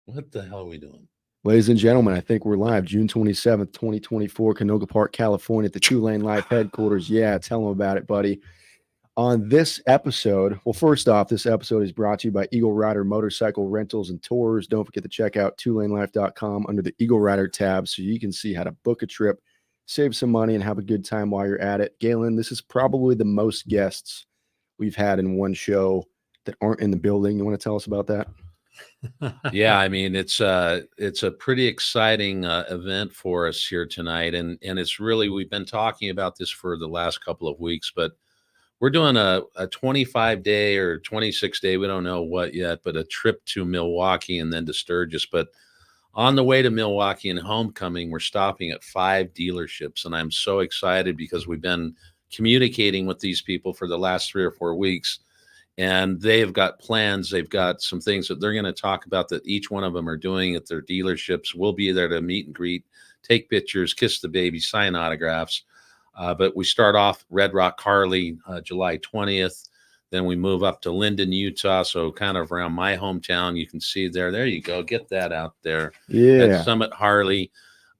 What the hell are we doing? Ladies and gentlemen, I think we're live. June 27th, 2024, Canoga Park, California, at the 2LaneLIVE headquarters. Yeah, tell them about it, buddy. On this episode, well, first off, this episode is brought to you by EagleRider Motorcycle Rentals and Tours. Don't forget to check out 2LaneLIVE.com under the EagleRider tab so you can see how to book a trip, save some money, and have a good time while you're at it. Galen, this is probably the most guests we've had in one show that aren't in the building. You want to tell us about that? Yeah, I mean it's a pretty exciting event for us here tonight, and it's really, we've been talking about this for the last couple of weeks, but we're doing a 25-day or 26-day, we don't know what yet, but a trip to Milwaukee and then to Sturgis. But on the way to Milwaukee and homecoming, we're stopping at 5 dealerships, and I'm so excited because we've been communicating with these people for the last 3 or 4 weeks. And they've got plans. They've got some things that they're going to talk about that each one of them are doing at their dealerships. We'll be there to meet and greet, take pictures, kiss the baby, sign autographs. But we start off Red Rock Harley, July 20th. Then we move up to Lindon, Utah. So kind of around my hometown. You can see there. There you go. Get that out there. Yeah. At Summit Harley.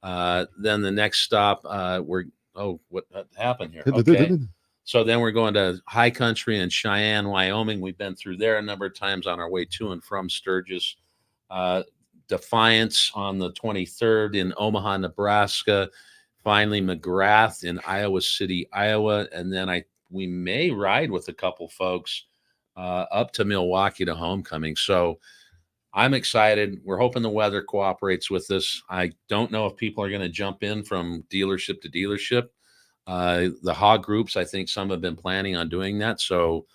Then the next stop, what happened here? Okay. So then we're going to High Country in Cheyenne, Wyoming. We've been through there a number of times on our way to and from Sturgis. Defiance on the 23rd in Omaha, Nebraska. Finally, McGrath in Iowa City, Iowa. And then we may ride with a couple folks up to Milwaukee to homecoming. So I'm excited. We're hoping the weather cooperates with us. I don't know if people are going to jump in from dealership to dealership. The hog groups, I think some have been planning on doing that. So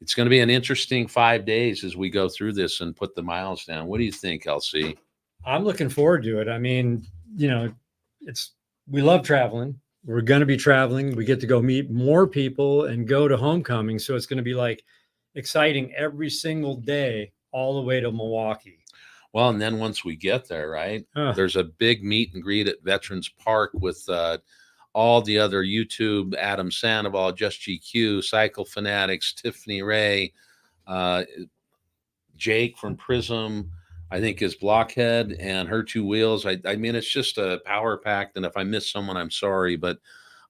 it's going to be an interesting 5 days as we go through this and put the miles down. What do you think, LC? I'm looking forward to it. I mean, we love traveling. We're going to be traveling. We get to go meet more people and go to homecoming. So it's going to be like exciting every single day all the way to Milwaukee. Well, and then once we get there, right, there's a big meet and greet at Veterans Park with all the other YouTube, Adam Sandoval, Just GQ, Cycle Fanatics, Tiffany Ray, Jake from Prism, I think is Blockhead, and her 2 wheels. I mean, it's just a power packed. And if I miss someone, I'm sorry, but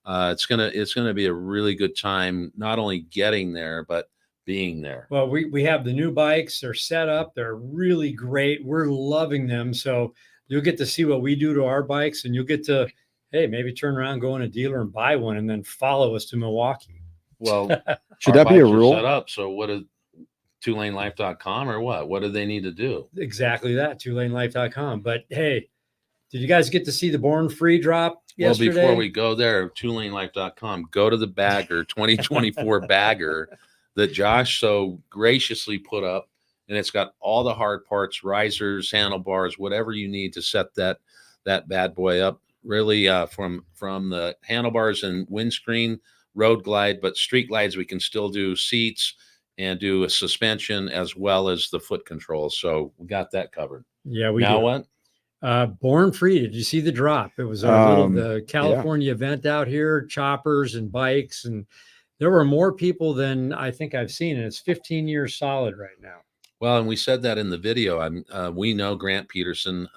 it's gonna be a really good time, not only getting there, but being there. Well, we have the new bikes. They're set up. They're really great. We're loving them. So you'll get to see what we do to our bikes, and you'll get to, hey, maybe turn around, go in a dealer and buy one, and then follow us to Milwaukee. Well, should that be a rule? Set up. So what is 2LaneLIVE.com or what? What do they need to do? Exactly that, 2LaneLIVE.com. But hey, did you guys get to see the Born Free drop yesterday? Well, before we go there, 2LaneLIVE.com, go to the bagger, 2024 bagger that Josh so graciously put up. And it's got all the hard parts, risers, handlebars, whatever you need to set that bad boy up. Really, from the handlebars and windscreen, road glide, but street glides, we can still do seats and do a suspension as well as the foot controls. So we got that covered. Yeah, we now do. What? Born Free. Did you see the drop? It was the California event out here, choppers and bikes, and there were more people than I think I've seen, and it's 15 years solid right now. Well, and we said that in the video. We know Grant Peterson.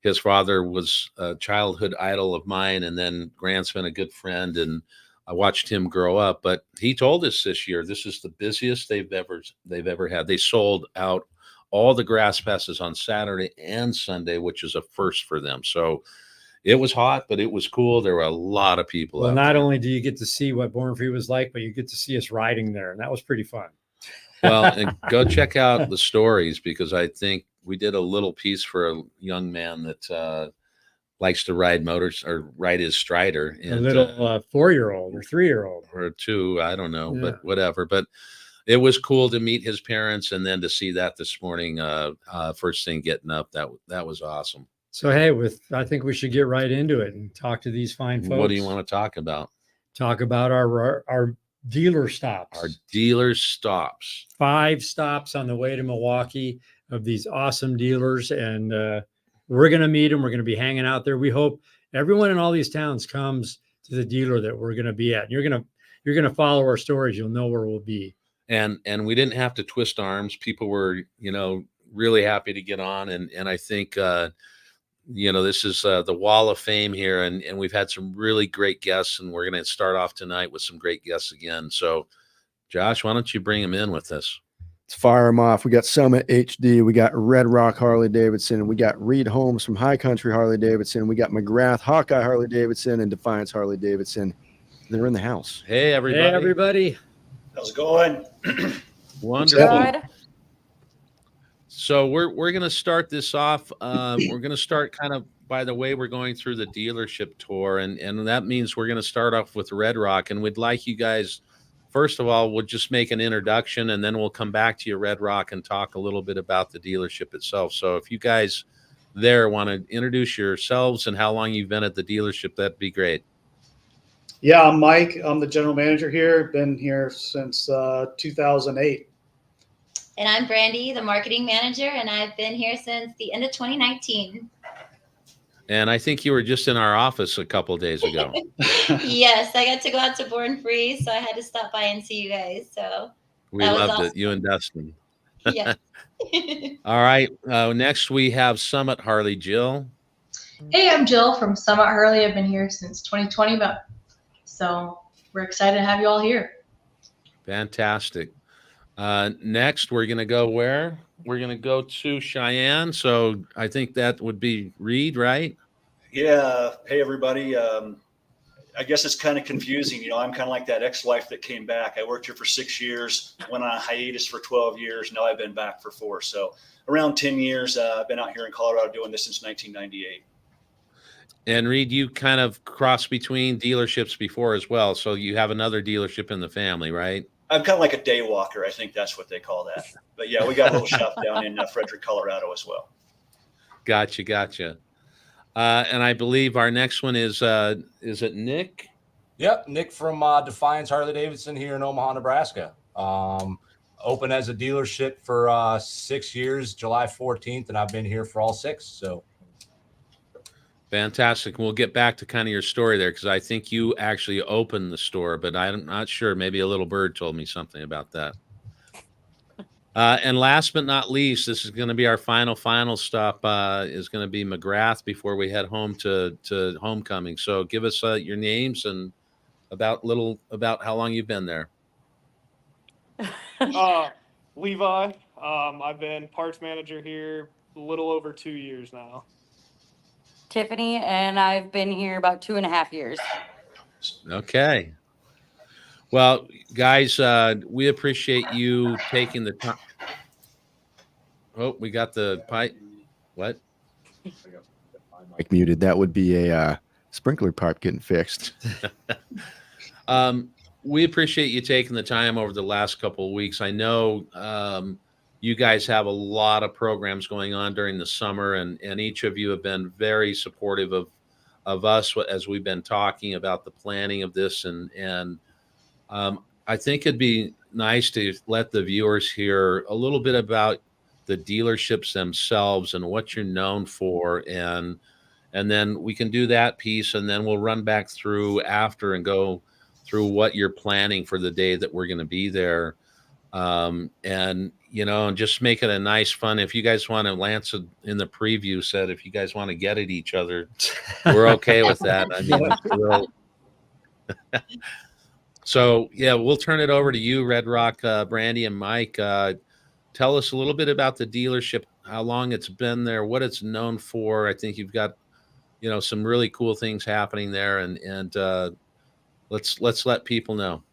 His father was a childhood idol of mine, and then Grant's been a good friend, and I watched him grow up. But he told us this year this is the busiest they've ever had. They sold out all the grass passes on Saturday and Sunday, which is a first for them. So it was hot, but it was cool. There were a lot of people. Well, not only do you get to see what Born Free was like, but you get to see us riding there, and that was pretty fun. Well, and go check out the stories, because I think we did a little piece for a young man that likes to ride motors or ride his Strider. And, a little 4-year-old or 3-year-old or 2, I don't know, but whatever. But it was cool to meet his parents, and then to see that this morning, first thing getting up, that was awesome. So, hey, I think we should get right into it and talk to these fine folks. What do you want to talk about? Talk about our dealer stops. Our dealer stops. 5 stops on the way to Milwaukee of these awesome dealers, and we're going to meet them. We're going to be hanging out there. We hope everyone in all these towns comes to the dealer that we're going to be at. You're going to follow our stories. You'll know where we'll be. And we didn't have to twist arms. People were, really happy to get on. And I think, this is the wall of fame here. And we've had some really great guests, and we're going to start off tonight with some great guests again. So, Josh, why don't you bring them in with us? Let's fire them off. We got Summit HD. We got Red Rock Harley-Davidson. We got Reed Holmes from High Country Harley-Davidson. We got McGrath, Hawkeye Harley-Davidson, and Defiance Harley-Davidson. They're in the house. Hey, everybody. Hey, everybody. How's it going? Wonderful. So we're going to start this off. We're going to start kind of by the way we're going through the dealership tour, and that means we're going to start off with Red Rock, and we'd like you guys, first of all, we'll just make an introduction, and then we'll come back to you, Red Rock, and talk a little bit about the dealership itself. So if you guys there want to introduce yourselves and how long you've been at the dealership, that'd be great. Yeah, I'm Mike. I'm the general manager here. Been here since 2008. And I'm Brandy, the marketing manager, and I've been here since the end of 2019. And I think you were just in our office a couple of days ago. Yes, I got to go out to Born Free, so I had to stop by and see you guys. So We that was loved awesome. it, you and Dustin. Yeah. All right. Next, we have Summit Harley. Jill. Hey, I'm Jill from Summit Harley. I've been here since 2020, so we're excited to have you all here. Fantastic. Next, we're going to go where? We're going to go to Cheyenne. So I think that would be Reed, right? Yeah. Hey, everybody. I guess it's kind of confusing. I'm kind of like that ex-wife that came back. I worked here for 6 years, went on a hiatus for 12 years. Now I've been back for 4. So around 10 years. I've been out here in Colorado doing this since 1998. And Reed, you kind of crossed between dealerships before as well. So you have another dealership in the family, right? I'm kind of like a day walker. I think that's what they call that. But yeah, we got a little shop down in Frederick, Colorado as well. Gotcha. And I believe our next one is it Nick? Yep, Nick from Defiance Harley-Davidson here in Omaha, Nebraska. Open as a dealership for 6 years, July 14th, and I've been here for all 6. So fantastic. We'll get back to kind of your story there because I think you actually opened the store, but I'm not sure. Maybe a little bird told me something about that. And last but not least, this is going to be our final stop. Is going to be McGrath before we head home to homecoming. So give us your names and about how long you've been there. Levi. I've been parts manager here a little over 2 years now. Tiffany, and I've been here about 2.5 years. Okay. Well, guys, we appreciate you taking the time. Oh, we got the pipe. What? Mike muted. That would be a sprinkler pipe getting fixed. We appreciate you taking the time over the last couple of weeks. I know you guys have a lot of programs going on during the summer, and each of you have been very supportive of us as we've been talking about the planning of this. And I think it'd be nice to let the viewers hear a little bit about the dealerships themselves and what you're known for. And then we can do that piece, and then we'll run back through after and go through what you're planning for the day that we're going to be there. And just make it a nice fun. If you guys want to, Lance in the preview said, if you guys want to get at each other, we're okay with that. I mean, so yeah, we'll turn it over to you, Red Rock, Brandy and Mike. Tell us a little bit about the dealership, how long it's been there, what it's known for. I think you've got, some really cool things happening there, and let's let people know.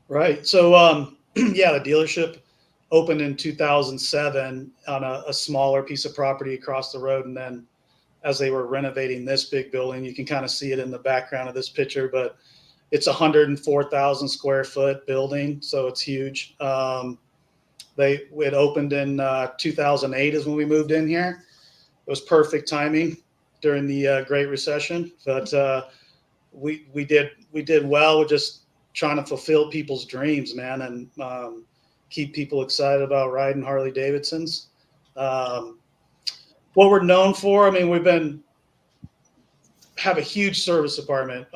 Right. So, yeah, the dealership opened in 2007 on a smaller piece of property across the road. And then as they were renovating this big building, you can kind of see it in the background of this picture, but it's a 104,000 square foot building. So it's huge. It opened in 2008 is when we moved in here. It was perfect timing during the Great Recession, but we did well with just trying to fulfill people's dreams, man, and keep people excited about riding Harley-Davidsons. What we're known for, I mean, have a huge service department.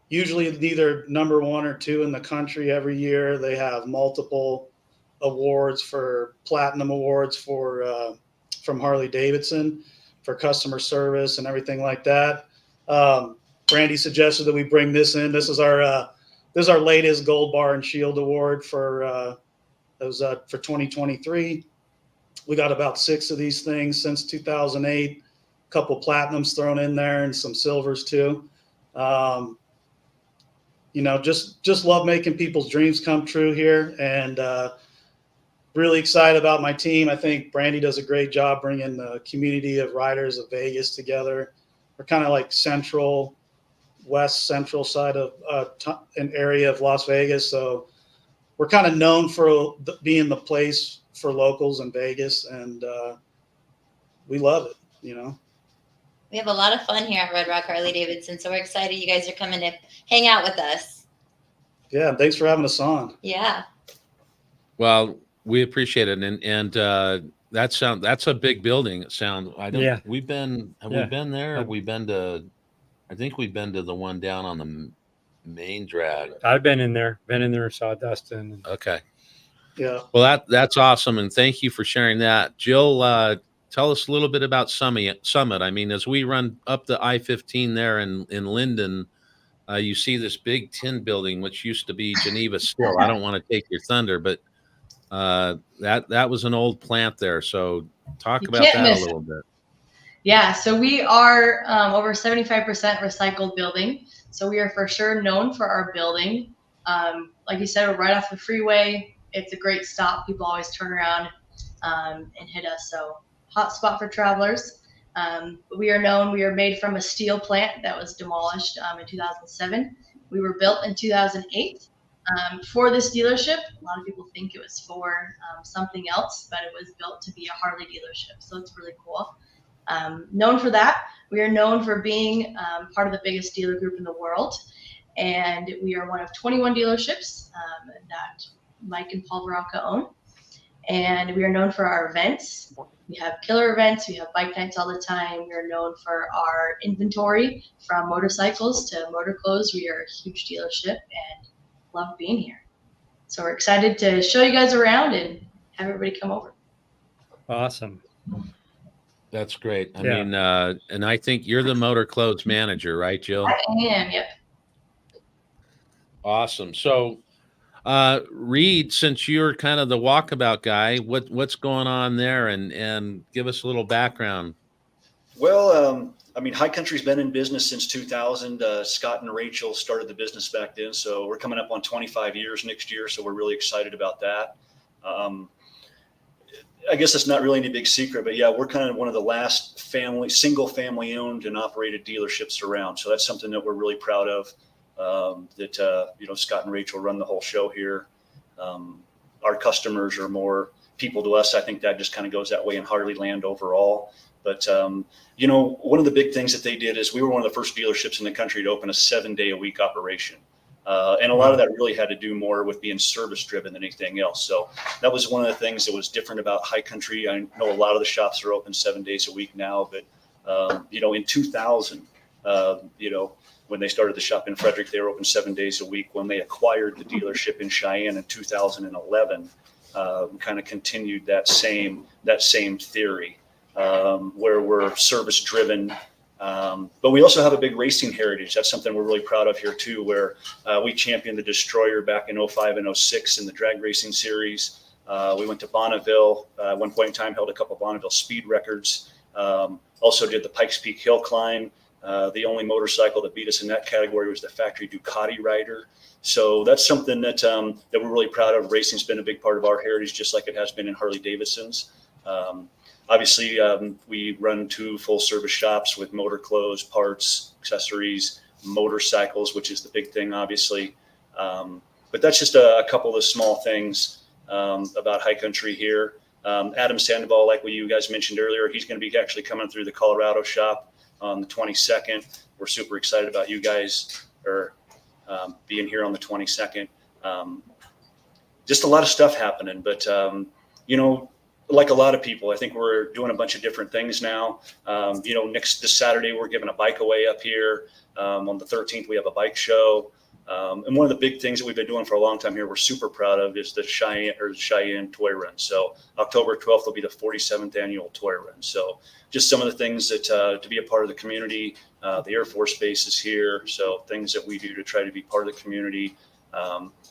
Usually either number 1 or 2 in the country every year. They have multiple awards for platinum awards for from Harley-Davidson for customer service and everything like that. Brandy suggested that we bring this in. This is our latest Gold Bar and Shield Award for 2023. We got about 6 of these things since 2008. A couple platinums thrown in there and some silvers too. Just love making people's dreams come true here, and really excited about my team. I think Brandy does a great job bringing the community of riders of Vegas together. We're kind of like west central side of an area of Las Vegas, so we're kind of known for being the place for locals in Vegas, and we love it. We have a lot of fun here at Red Rock Harley-Davidson, so we're excited you guys are coming to hang out with us. Yeah, thanks for having us on. Yeah. Well, we appreciate it, and that's a big building. We've been there? Yeah. We've been to. I think we've been to the one down on the main drag. I've been in there, saw Dustin. Okay. Yeah. Well, that's awesome, and thank you for sharing that, Jill. Tell us a little bit about Summit. I mean, as we run up the I-15 there in Lindon, you see this big tin building, which used to be Geneva Steel. I don't want to take your thunder, but that was an old plant there. So talk about that a little bit. Yeah, so we are over 75% recycled building. So we are for sure known for our building. Like you said, we're right off the freeway. It's a great stop. People always turn around and hit us. So hot spot for travelers. We are made from a steel plant that was demolished in 2007. We were built in 2008 for this dealership. A lot of people think it was for something else, but it was built to be a Harley dealership. So it's really cool. Known for that. We are known for being part of the biggest dealer group in the world. And we are one of 21 dealerships that Mike and Paul Baraka own. And we are known for our events. We have killer events. We have bike nights all the time. We are known for our inventory, from motorcycles to motor clothes. We are a huge dealership and love being here. So we're excited to show you guys around and have everybody come over. Awesome. That's great. I mean, and I think you're the motor clothes manager, right, Jill? I am, yep. Awesome. So, Reed, since you're kind of the walkabout guy, what's going on there, and give us a little background. Well, I mean, High Country's been in business since 2000. Scott and Rachel started the business back then, so we're coming up on 25 years next year, so we're really excited about that. I guess it's not really any big secret, but yeah, we're kind of one of the last single family owned and operated dealerships around. So that's something that we're really proud of. Scott and Rachel run the whole show here. Our customers are more people to us. I think that just kind of goes that way in Harley land overall. But, one of the big things that they did is we were one of the first dealerships in the country to open a 7-day-a-week operation. And a lot of that really had to do more with being service driven than anything else. So that was one of the things that was different about High Country. I know a lot of the shops are open 7 days a week now, but, in 2000, when they started the shop in Frederick, they were open 7 days a week. When they acquired the dealership in Cheyenne in 2011, kind of continued that same theory, where we're service driven. But we also have a big racing heritage. That's something we're really proud of here too, where we championed the Destroyer back in 05 and 06 in the drag racing series. We went to Bonneville, at one point in time, held a couple of Bonneville speed records. Also did the Pikes Peak Hill Climb. The only motorcycle that beat us in that category was the factory Ducati Rider. So that's something that we're really proud of. Racing's been a big part of our heritage, just like it has been in Harley-Davidson's. Obviously, we run 2 full-service shops with motor clothes, parts, accessories, motorcycles, which is the big thing, obviously. But that's just a couple of small things about High Country here. Adam Sandoval, like what you guys mentioned earlier, he's going to be actually coming through the Colorado shop on the 22nd. We're super excited about you guys being here on the 22nd. Just a lot of stuff happening, but like a lot of people, I think we're doing a bunch of different things now. This Saturday, we're giving a bike away up here. On the 13th, we have a bike show. And one of the big things that we've been doing for a long time here, we're super proud of, is the Cheyenne Toy Run. So October 12th will be the 47th annual Toy Run. So just some of the things that to be a part of the community. The Air Force Base is here, so things that we do to try to be part of the community.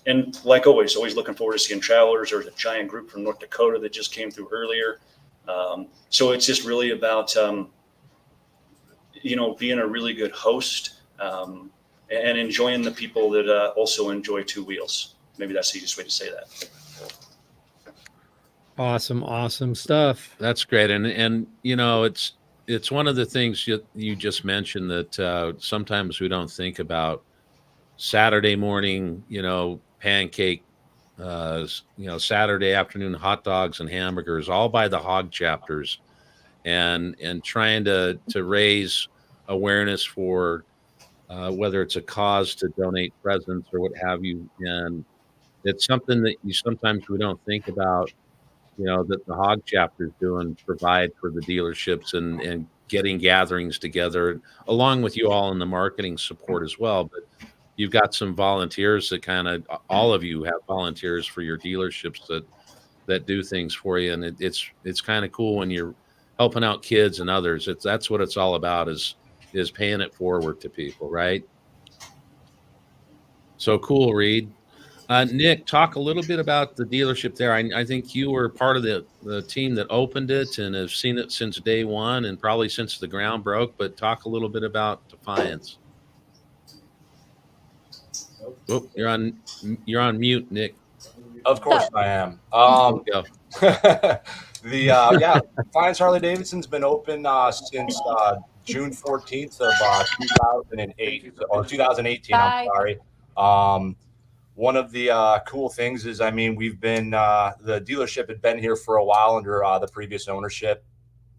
And like always looking forward to seeing travelers. There's a giant group from North Dakota that just came through earlier. So it's just really about, being a really good host and enjoying the people that also enjoy two wheels. Maybe that's the easiest way to say that. Awesome stuff. That's great. And it's one of the things you just mentioned that sometimes we don't think about. Saturday morning, pancake, Saturday afternoon hot dogs and hamburgers, all by the hog chapters, and trying to raise awareness for whether it's a cause to donate presents or what have you. And it's something that sometimes we don't think about, that the hog chapters do and provide for the dealerships and getting gatherings together, along with you all in the marketing support as well. But you've got some volunteers that all of you have volunteers for your dealerships that do things for you. And it's kind of cool when you're helping out kids and others. That's what it's all about, is paying it forward to people. Right. So cool, Reed. Nick, talk a little bit about the dealership there. I think you were part of the team that opened it and have seen it since day one and probably since the ground broke, but talk a little bit about Defiance. Oh, you're on mute, Nick. Of course I am. Go. Defiance Harley-Davidson's been open since June 14th of 2008 or 2018. I'm sorry. One of the cool things is, we've been the dealership had been here for a while under the previous ownership.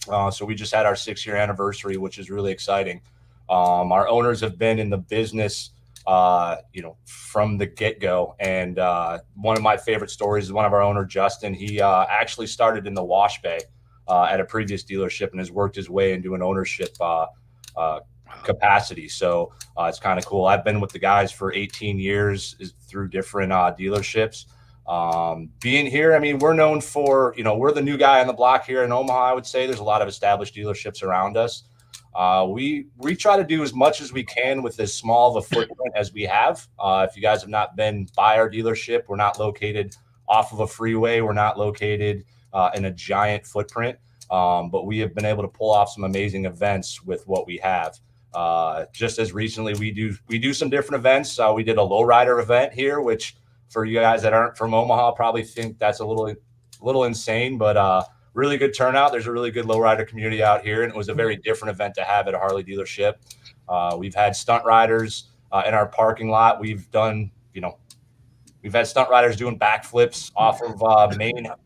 So we just had our 6-year anniversary, which is really exciting. Our owners have been in the business from the get-go. And one of my favorite stories is one of our owner, Justin. He actually started in the wash bay at a previous dealership and has worked his way into an ownership capacity. So it's kind of cool. I've been with the guys for 18 years through different dealerships. Being here, we're known for, we're the new guy on the block here in Omaha. I would say there's a lot of established dealerships around us. We try to do as much as we can with as small of a footprint as we have. If you guys have not been by our dealership, we're not located off of a freeway. We're not located in a giant footprint, but we have been able to pull off some amazing events with what we have. Just as recently, we do some different events. We did a lowrider event here, which for you guys that aren't from Omaha probably think that's a little insane, but really good turnout. There's a really good lowrider community out here, and it was a very different event to have at a Harley dealership. We've had stunt riders in our parking lot. We've had stunt riders doing backflips off of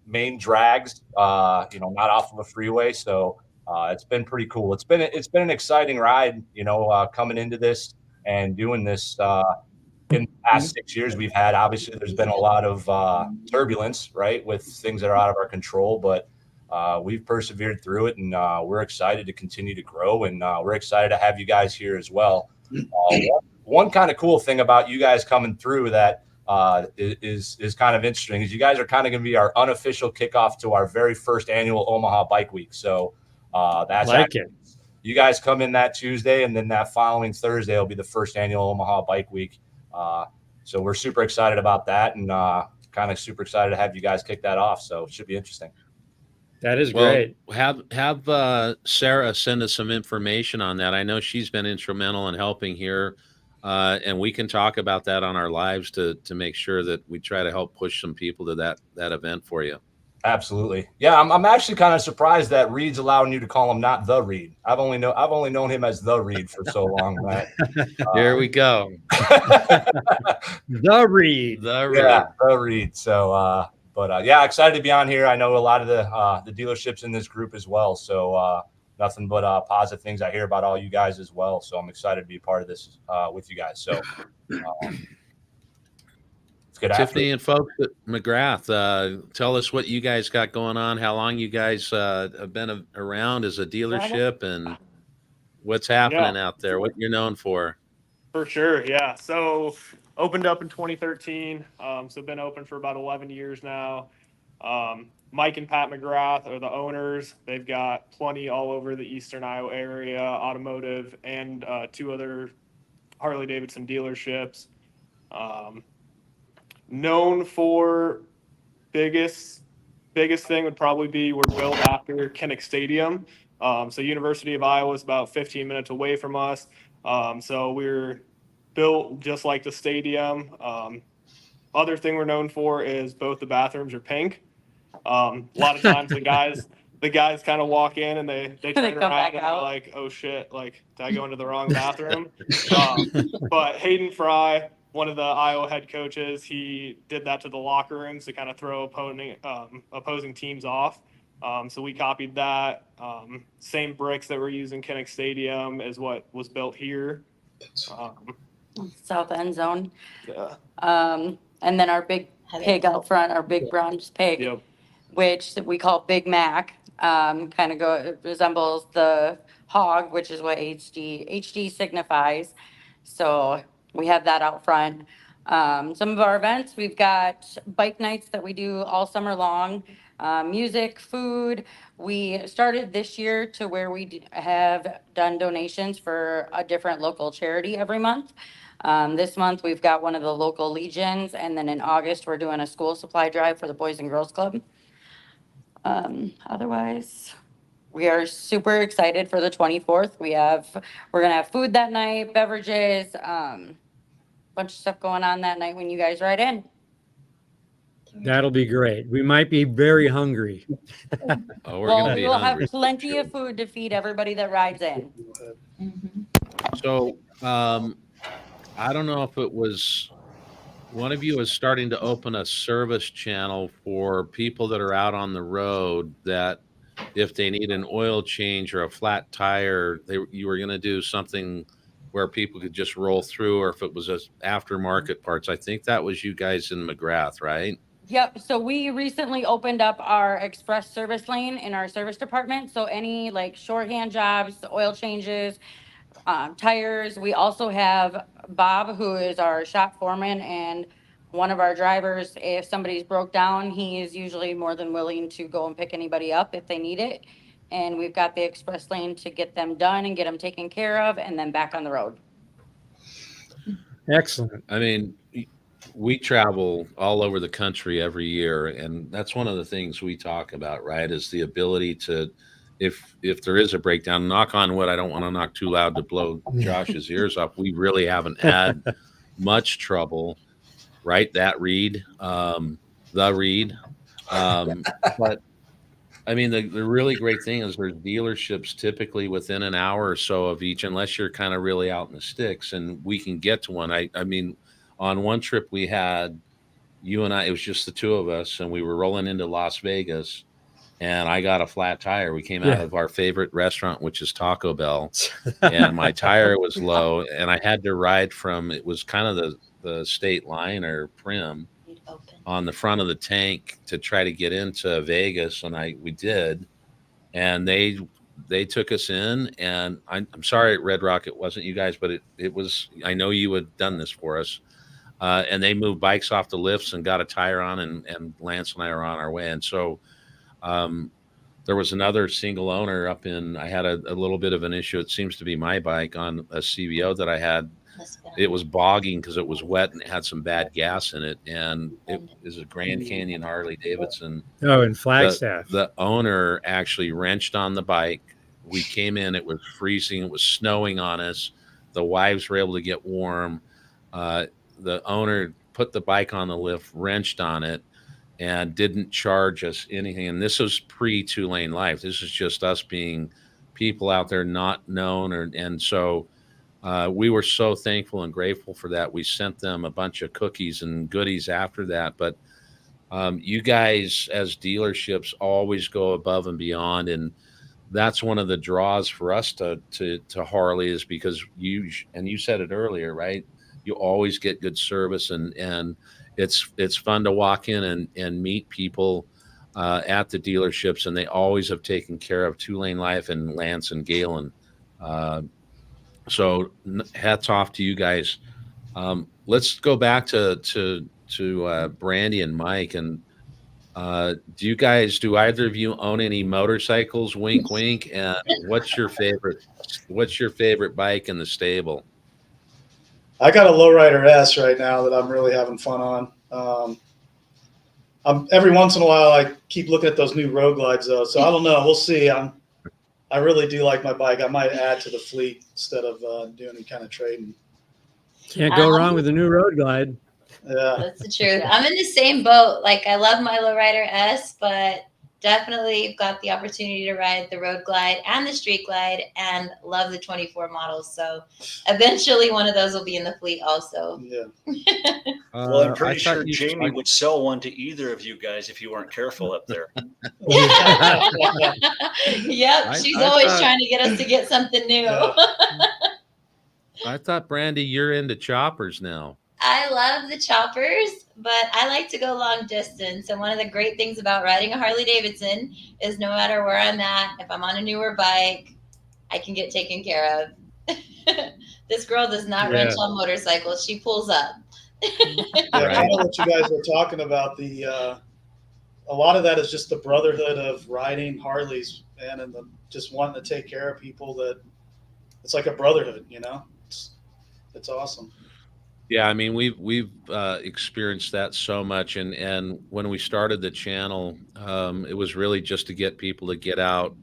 main drags, not off of a freeway. So it's been pretty cool. It's been an exciting ride, coming into this and doing this. In the past 6 years we've had, obviously there's been a lot of turbulence, right, with things that are out of our control, but we've persevered through it, and we're excited to continue to grow, and we're excited to have you guys here as well. One kind of cool thing about you guys coming through that is kind of interesting is you guys are kind of going to be our unofficial kickoff to our very first annual Omaha Bike Week. So that's you guys come in that Tuesday, and then that following Thursday will be the first annual Omaha Bike Week. So we're super excited about that, and kind of super excited to have you guys kick that off. So it should be interesting. That is great. Have Sarah send us some information on that. I know she's been instrumental in helping here, and we can talk about that on our lives to make sure that we try to help push some people to that event for you. Absolutely. Yeah, I'm actually kind of surprised that Reed's allowing you to call him not the Reed. I've only known him as the Reed for so long. That here we go. The Reed. Yeah, the Reed. So yeah, excited to be on here. I know a lot of the dealerships in this group as well. So nothing but positive things I hear about all you guys as well. So I'm excited to be a part of this with you guys. So Tiffany and folks at McGrath, tell us what you guys got going on, how long you guys have been around as a dealership, and what's happening out there, what you're known for. For sure, yeah. So opened up in 2013. So been open for about 11 years now. Mike and Pat McGrath are the owners. They've got plenty all over the Eastern Iowa area, automotive, and 2 other Harley-Davidson dealerships. Known for biggest thing would probably be we're built after Kinnick Stadium. So University of Iowa is about 15 minutes away from us. So we're built just like the stadium. Other thing we're known for is both the bathrooms are pink. A lot of times the guys kind of walk in and they turn They come around back and they're out. like, oh shit, like did I go into the wrong bathroom? But Hayden Fry, one of the Iowa head coaches, he did that to the locker rooms to kind of throw opposing teams off. So we copied that. Same bricks that we're using Kinnick Stadium is what was built here. South end zone. Yeah. And then our big pig out front, our big bronze pig, Yep. which we call Big Mac, kind of resembles the hog, which is what HD signifies. So we have that out front. Some of our events, we've got bike nights that we do all summer long, music, food. We started this year to where we have done donations for a different local charity every month. This month, we've got one of the local legions, and then in August, we're doing a school supply drive for the Boys and Girls Club. Otherwise, we are super excited for the 24th. We're gonna have food that night, beverages, bunch of stuff going on that night when you guys ride in. That'll be great. We might be very hungry. Oh, we're gonna Well, be we will hungry. have plenty of food to feed everybody that rides in. So, I don't know if it was one of you is starting to open a service channel for people that are out on the road that if they need an oil change or a flat tire, you were going to do something where people could just roll through, or if it was just aftermarket parts. I think that was you guys in McGrath, right? Yep. So we recently opened up our express service lane in our service department. So any like shorthand jobs, oil changes, tires. We also have Bob, who is our shop foreman and one of our drivers. If somebody's broke down, he is usually more than willing to go and pick anybody up if they need it. And we've got the express lane to get them done and get them taken care of and then back on the road. Excellent. I mean, we travel all over the country every year, and that's one of the things we talk about, right? Is the ability to, if there is a breakdown, knock on wood, I don't want to knock too loud to blow Josh's ears off. We really haven't had much trouble, right? That read, the read. But I mean, the really great thing is there's dealerships typically within an hour or so of each, unless you're kind of really out in the sticks, and we can get to one. I mean, on one trip we had, you and I, it was just the two of us, and we were rolling into Las Vegas, and I got a flat tire. We came out of our favorite restaurant, which is Taco Bell, and my tire was low, and I had to ride from, it was kind of the state line or Prim on the front of the tank to try to get into Vegas, and we did, and they took us in, and I'm sorry at Red Rock it wasn't you guys, but it was, I know you had done this for us. And they moved bikes off the lifts and got a tire on, and Lance and I are on our way. And so there was another single owner up in, I had a little bit of an issue. It seems to be my bike on a CVO that I had. It was bogging because it was wet and it had some bad gas in it. And it is a Grand Canyon Harley-Davidson. Oh, in Flagstaff. The owner actually wrenched on the bike. We came in, it was freezing. It was snowing on us. The wives were able to get warm. The owner put the bike on the lift, wrenched on it, and didn't charge us anything. And this was pre 2LaneLIVE. This is just us being people out there not known. And so we were so thankful and grateful for that. We sent them a bunch of cookies and goodies after that. But you guys as dealerships always go above and beyond. And that's one of the draws for us to Harley, is because you said it earlier, right? You always get good service, and it's fun to walk in and meet people at the dealerships, and they always have taken care of 2LaneLIVE and Lance and Galen. So hats off to you guys. Let's go back to Brandy and Mike. And do either of you own any motorcycles? Wink, wink. And what's your favorite bike in the stable? I got a lowrider S right now that I'm really having fun on. Every once in a while I keep looking at those new road glides though, so I don't know. We'll see. I really do like my bike. I might add to the fleet instead of doing any kind of trading. Can't go wrong with a new road glide. Yeah, That's the truth. I'm in the same boat. Like, I love my lowrider S, but definitely got the opportunity to ride the road glide and the street glide, and love the 24 models. So eventually one of those will be in the fleet also. yeah. Well, I'm pretty sure Jamie would sell one to either of you guys if you weren't careful up there. Yep, she's always trying to get us to get something new. Yeah. I thought, Brandy, you're into choppers now. I love the choppers, but I like to go long distance. And one of the great things about riding a Harley-Davidson is no matter where I'm at, if I'm on a newer bike, I can get taken care of. This girl does not wrench on motorcycles. She pulls up. I know what you guys were talking about. A lot of that is just the brotherhood of riding Harleys, man, and just wanting to take care of people. That it's like a brotherhood, you know. It's awesome. Yeah, I mean, we've experienced that so much, and when we started the channel, it was really just to get people to get out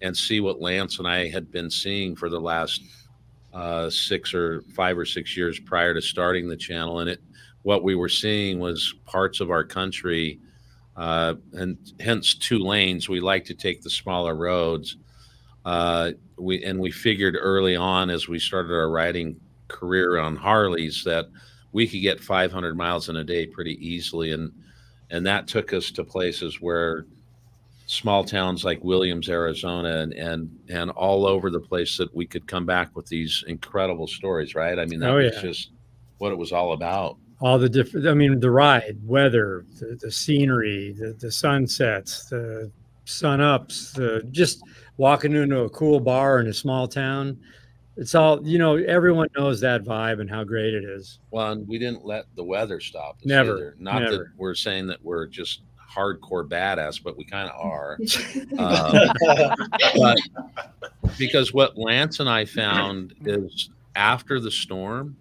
and see what Lance and I had been seeing for the last 5 or 6 years prior to starting the channel. And what we were seeing was parts of our country, and hence 2 lanes. We like to take the smaller roads. We figured early on, as we started our riding career on Harleys, that we could get 500 miles in a day pretty easily, and that took us to places where small towns like Williams, Arizona, and all over the place, that we could come back with these incredible stories, right? I mean, that was just what it was all about. All the different, I mean, the ride, weather, the scenery, the sunsets, the sun ups, just walking into a cool bar in a small town. It's all, everyone knows that vibe and how great it is. Well, and we didn't let the weather stop us Never. either. Not never. that we're saying that we're just hardcore badass, but we kind of are. But because what Lance and I found is, after the storm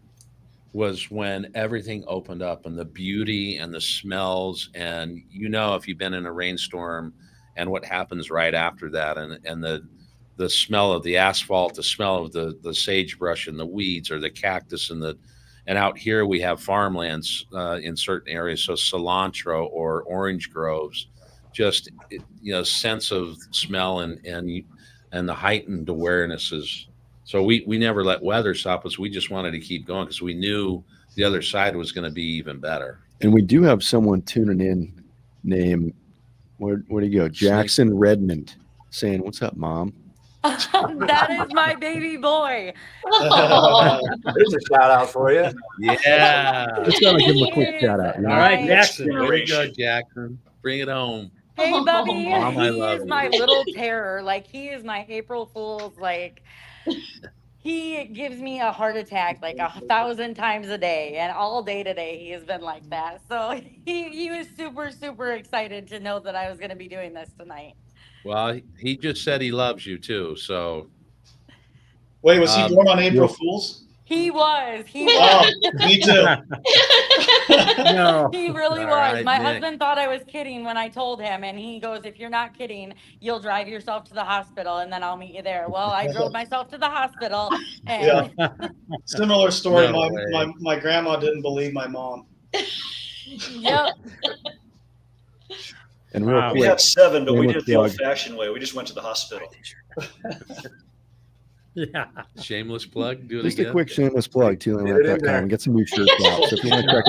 was when everything opened up, and the beauty and the smells, and if you've been in a rainstorm and what happens right after that, and the smell of the asphalt, the smell of the sagebrush and the weeds, or the cactus, and out here we have farmlands in certain areas, so cilantro or orange groves, just sense of smell and the heightened awarenesses. So we never let weather stop us. We just wanted to keep going because we knew the other side was going to be even better. And we do have someone tuning in named, where'd he go? Jackson Redmond, saying, "What's up, Mom?" That is my baby boy. There's a shout out for you. Yeah. Let's go and give him a quick shout out. All right, Jackson. Way to go, Jackson. Bring it home. Hey, Bubby, Mom, I he love is you. my little terror. Like, he is my April Fool's. Like, he gives me a heart attack like 1,000 times a day, and all day today he has been like that. So he was super, super excited to know that I was going to be doing this tonight. Well, he just said he loves you too. So Wait, was he born on April Fool's? He was. Oh, me too. No. He really All was. right, My Nick. husband thought I was kidding when I told him, and he goes, "If you're not kidding, you'll drive yourself to the hospital, and then I'll meet you there." Well, I drove myself to the hospital. And Similar story. No way. My grandma didn't believe my mom. Yep. And real Wow. We quick, have 7, but we shameless did it the plug. old-fashioned way. We just went to the hospital. Yeah. shameless plug. Do it Just again. a quick shameless plug, 2LaneLIVE.com. Get some new shirts out. So if you want to check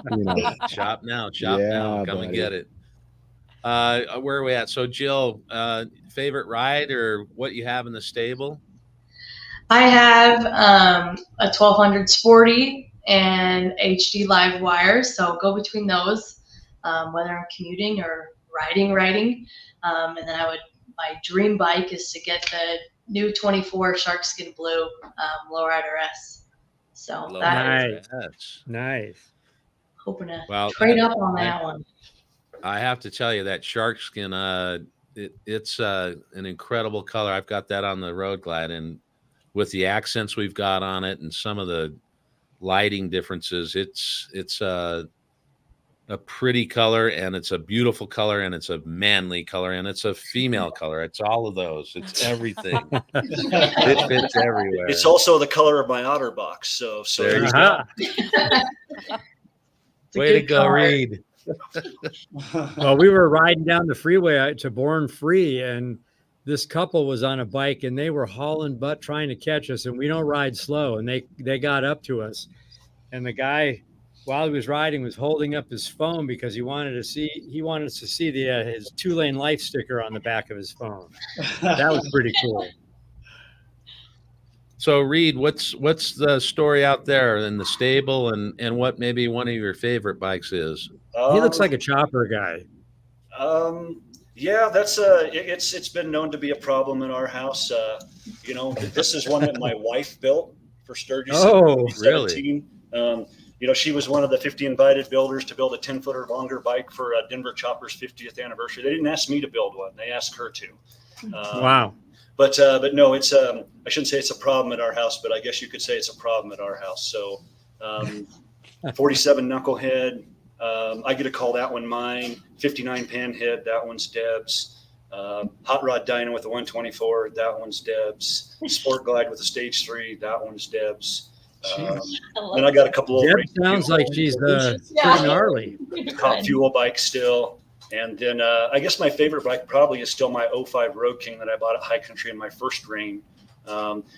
them out, Shop now. Shop now. Come and buddy. get it. Where are we at? So, Jill, favorite ride or what you have in the stable? I have a 1200 Sporty and HD live wire, so go between those, whether I'm commuting or riding. And then my dream bike is to get the new 24 Sharkskin Blue Lowrider S. So Love that Nice. That's Nice. hoping to Well, trade up on that one. I have to tell you that shark skin, it's an incredible color. I've got that on the Road Glide, and with the accents we've got on it and some of the lighting differences, it's a pretty color, and it's a beautiful color, and it's a manly color, and it's a female color. It's all of those. It's everything. It fits everywhere. It's also the color of my OtterBox. So There you Uh-huh. It's a Way to good go, car. Reed. Well, we were riding down the freeway to Born Free, and this couple was on a bike, and they were hauling butt trying to catch us, and we don't ride slow, and they got up to us, and the guy, while he was riding, was holding up his phone because he wanted us to see the his 2LaneLIVE sticker on the back of his phone. That was pretty cool. So, Reed, what's the story out there in the stable, and what maybe one of your favorite bikes is? He looks like a chopper guy. Yeah, that's it's been known to be a problem in our house. You know, this is one that my wife built for Sturgis. Oh, in 2017. You know, she was one of the 50 invited builders to build a 10-foot or longer bike for Denver Chopper's 50th anniversary. They didn't ask me to build one; they asked her to. Wow. But no, it's I shouldn't say it's a problem at our house, but I guess you could say it's a problem at our house. So 47 knucklehead. I get to call that one mine. 59 panhead, that one's Deb's. Hot rod dyno with a 124, that one's Deb's. Sport glide with a stage 3, that one's Deb's. Then I got a couple of Deb sounds like she's pretty gnarly. top fuel bike still. And then I guess my favorite bike probably is still my 05 Road King that I bought at High Country in my first reign.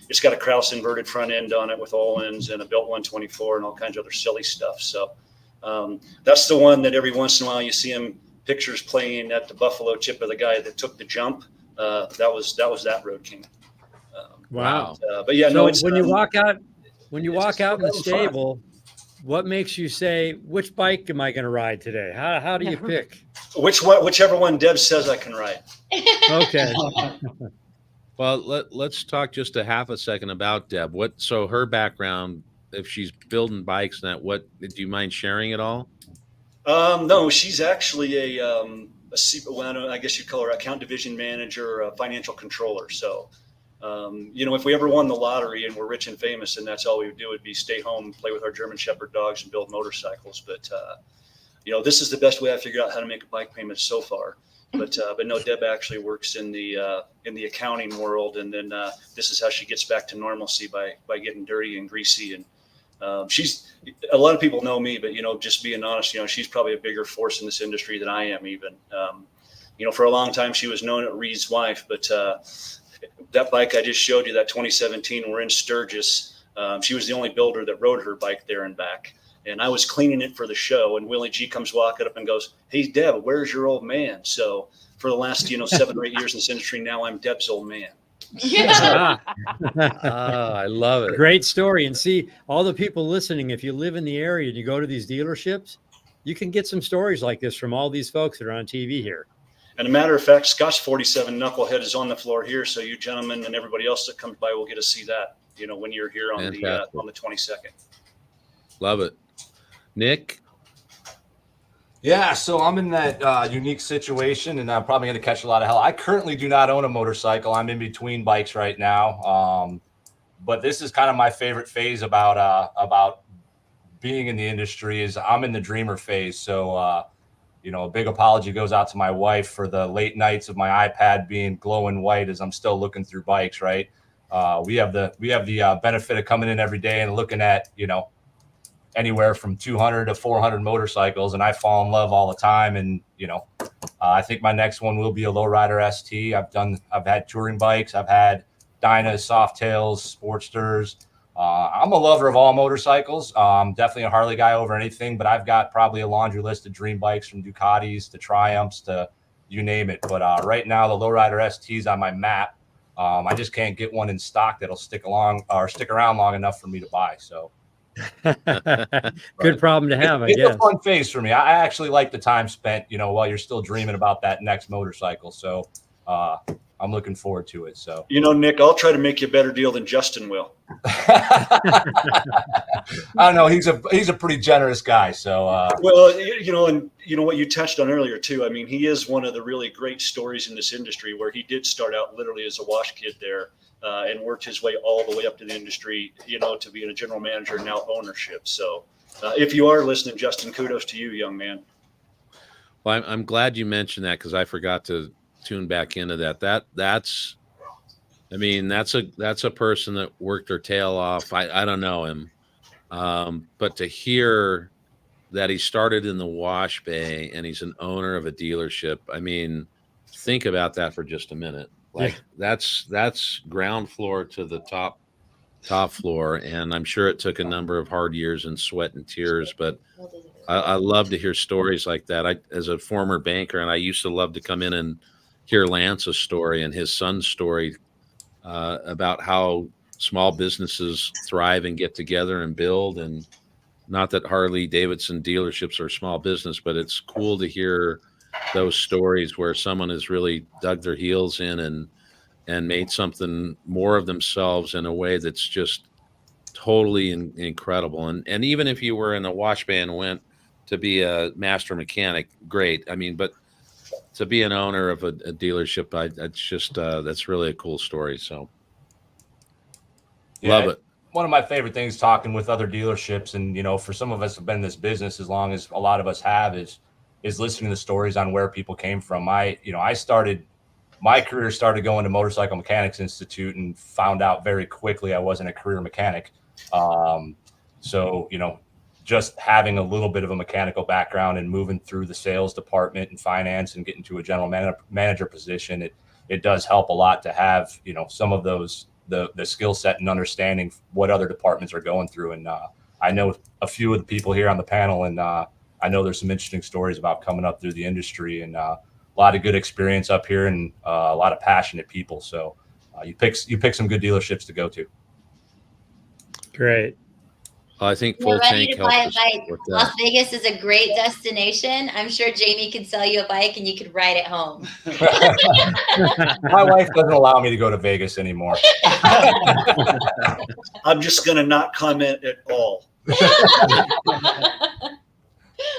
It's got a Krause inverted front end on it with Öhlins and a built 124 and all kinds of other silly stuff. So that's the one that every once in a while you see him pictures playing at the Buffalo Chip of the guy that took the jump. That was that Road King. Wow. But yeah, So no, it's when you walk out in the fun. stable, what makes you say, which bike am I going to ride today? How do you pick? whichever one Deb says I can ride. Okay. Well, let's talk just a half a second about Deb. So her background, if she's building bikes and that, what do you mind sharing it all? No, she's actually I guess you'd call her account division manager, a financial controller. So, you know, if we ever won the lottery and we're rich and famous, and that's all we would do, would be stay home, play with our German Shepherd dogs, and build motorcycles. But you know, this is the best way I figured out how to make a bike payment so far. But no, Deb actually works in the accounting world, and then this is how she gets back to normalcy by getting dirty and greasy. And she's, a lot of people know me, but you know, just being honest, you know, she's probably a bigger force in this industry than I am. Even you know, for a long time she was known as Reed's wife, but that bike I just showed you, that 2017, we're in Sturgis. She was the only builder that rode her bike there and back. And I was cleaning it for the show, and Willie G comes walking up and goes, "Hey, Deb, where's your old man?" So for the last, 7 or 8 years in this industry, now I'm Deb's old man. Ah. I love it. Great story. And see, all the people listening, if you live in the area and you go to these dealerships, you can get some stories like this from all these folks that are on TV here. And a matter of fact, Scott's 47 knucklehead is on the floor here, so you gentlemen and everybody else that comes by will get to see that, when you're here on the 22nd. Love it. Nick? Yeah, so I'm in that unique situation, and I'm probably going to catch a lot of hell. I currently do not own a motorcycle. I'm in between bikes right now. But this is kind of my favorite phase about being in the industry is I'm in the dreamer phase. So, a big apology goes out to my wife for the late nights of my iPad being glowing white as I'm still looking through bikes, right? We have the benefit of coming in every day and looking at, anywhere from 200 to 400 motorcycles, and I fall in love all the time. And I think my next one will be a lowrider ST. I've had touring bikes, I've had Dynas, Softails, Sportsters. I'm a lover of all motorcycles. I'm definitely a Harley guy over anything, but I've got probably a laundry list of dream bikes, from Ducatis to Triumphs to you name it. But right now the lowrider ST is on my map. I just can't get one in stock that'll stick around long enough for me to buy. So. Good problem to have, I guess. It's a fun phase for me. I actually like the time spent, while you're still dreaming about that next motorcycle. So I'm looking forward to it. So, You know, Nick, I'll try to make you a better deal than Justin will. I don't know. He's a pretty generous guy. So, Well, you know, and you know what you touched on earlier too. I mean, he is one of the really great stories in this industry where he did start out literally as a wash kid there and worked his way all the way up to the industry, you know, to being a general manager and now ownership. So if you are listening, Justin, kudos to you, young man. Well, I'm glad you mentioned that because I forgot to tune back into that. That's a person that worked their tail off. I don't know him. But to hear that he started in the wash bay and he's an owner of a dealership, I mean, think about that for just a minute. Like that's ground floor to the top floor. And I'm sure it took a number of hard years and sweat and tears, but I love to hear stories like that. As a former banker, and I used to love to come in and hear Lance's story and his son's story about how small businesses thrive and get together and build. And not that Harley-Davidson dealerships are small business, but it's cool to hear those stories where someone has really dug their heels in and made something more of themselves in a way that's just totally incredible. And even if you were in a wash bay and went to be a master mechanic, great. I mean, but to be an owner of a dealership, that's just that's really a cool story. So love it. One of my favorite things talking with other dealerships, and you know, for some of us have been in this business as long as a lot of us have, is listening to the stories on where people came from. My career started going to Motorcycle Mechanics Institute and found out very quickly I wasn't a career mechanic. So, you know, just having a little bit of a mechanical background and moving through the sales department and finance and getting to a general manager position, it does help a lot to have, you know, some of those, the skill set and understanding what other departments are going through. And I know a few of the people here on the panel, and I know there's some interesting stories about coming up through the industry, and a lot of good experience up here, and a lot of passionate people. So you pick some good dealerships to go to. Great. I think You're full ready tank to buy a helps us bike. with Las that. Vegas is a great destination. I'm sure Jamie could sell you a bike and you could ride it home. My wife doesn't allow me to go to Vegas anymore. I'm just going to not comment at all.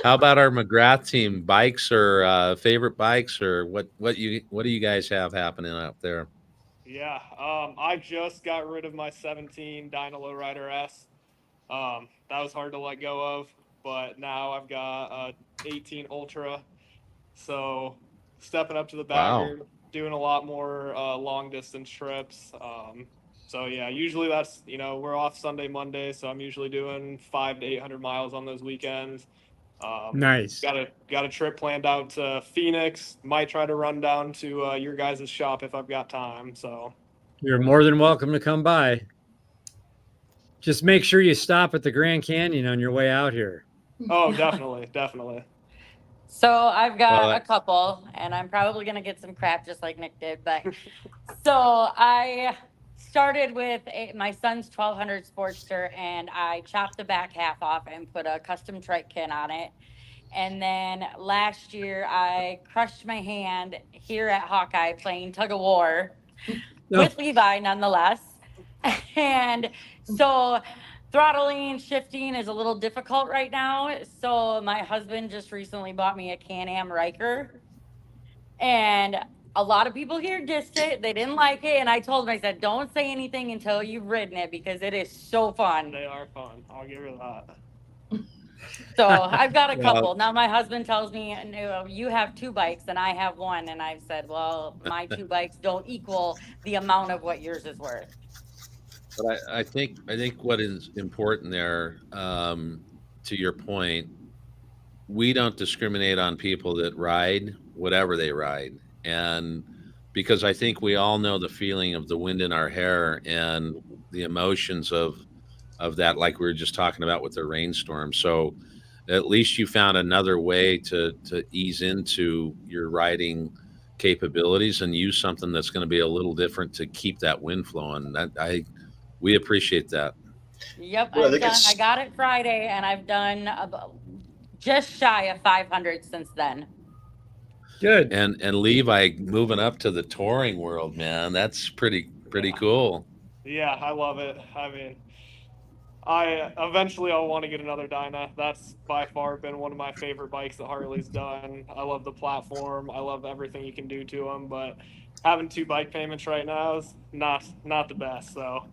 How about our McGrath team? Bikes or favorite bikes, or what do you guys have happening out there? Yeah, I just got rid of my 17 Dyna Lowrider S. That was hard to let go of, but now I've got a 18 Ultra. So stepping up to the bagger, doing a lot more long distance trips. So yeah, usually that's, you know, we're off Sunday, Monday, so I'm usually doing 500 to 800 miles on those weekends. Nice. Got a trip planned out to Phoenix. Might try to run down to your guys' shop if I've got time. So You're more than welcome to come by. Just make sure you stop at the Grand Canyon on your way out here. oh, definitely. So I've got a couple, and I'm probably going to get some crap just like Nick did. But so I started with my son's 1200 Sportster, and I chopped the back half off and put a custom trike kit on it. And then last year I crushed my hand here at Hawkeye playing tug of war with Levi nonetheless. And so throttling, shifting is a little difficult right now. So my husband just recently bought me a Can-Am Riker. And a lot of people here dissed it. They didn't like it. And I told them, I said, don't say anything until you've ridden it because it is so fun. They are fun. I'll give you that. So I've got a couple. Now my husband tells me, no, you have two bikes and I have one. And I've said, well, my two bikes don't equal the amount of what yours is worth. But I think what is important there, to your point, we don't discriminate on people that ride whatever they ride. And because I think we all know the feeling of the wind in our hair and the emotions of that, like we were just talking about with the rainstorm. So at least you found another way to ease into your riding capabilities and use something that's going to be a little different to keep that wind flowing. We appreciate that. Yep, Well, I got it Friday, and I've done just shy of 500 since then. Good. And Levi moving up to the touring world, man. That's pretty cool. Yeah, I love it. I mean, I'll want to get another Dyna. That's by far been one of my favorite bikes that Harley's done. I love the platform. I love everything you can do to them, but having 2 bike payments right now is not the best. So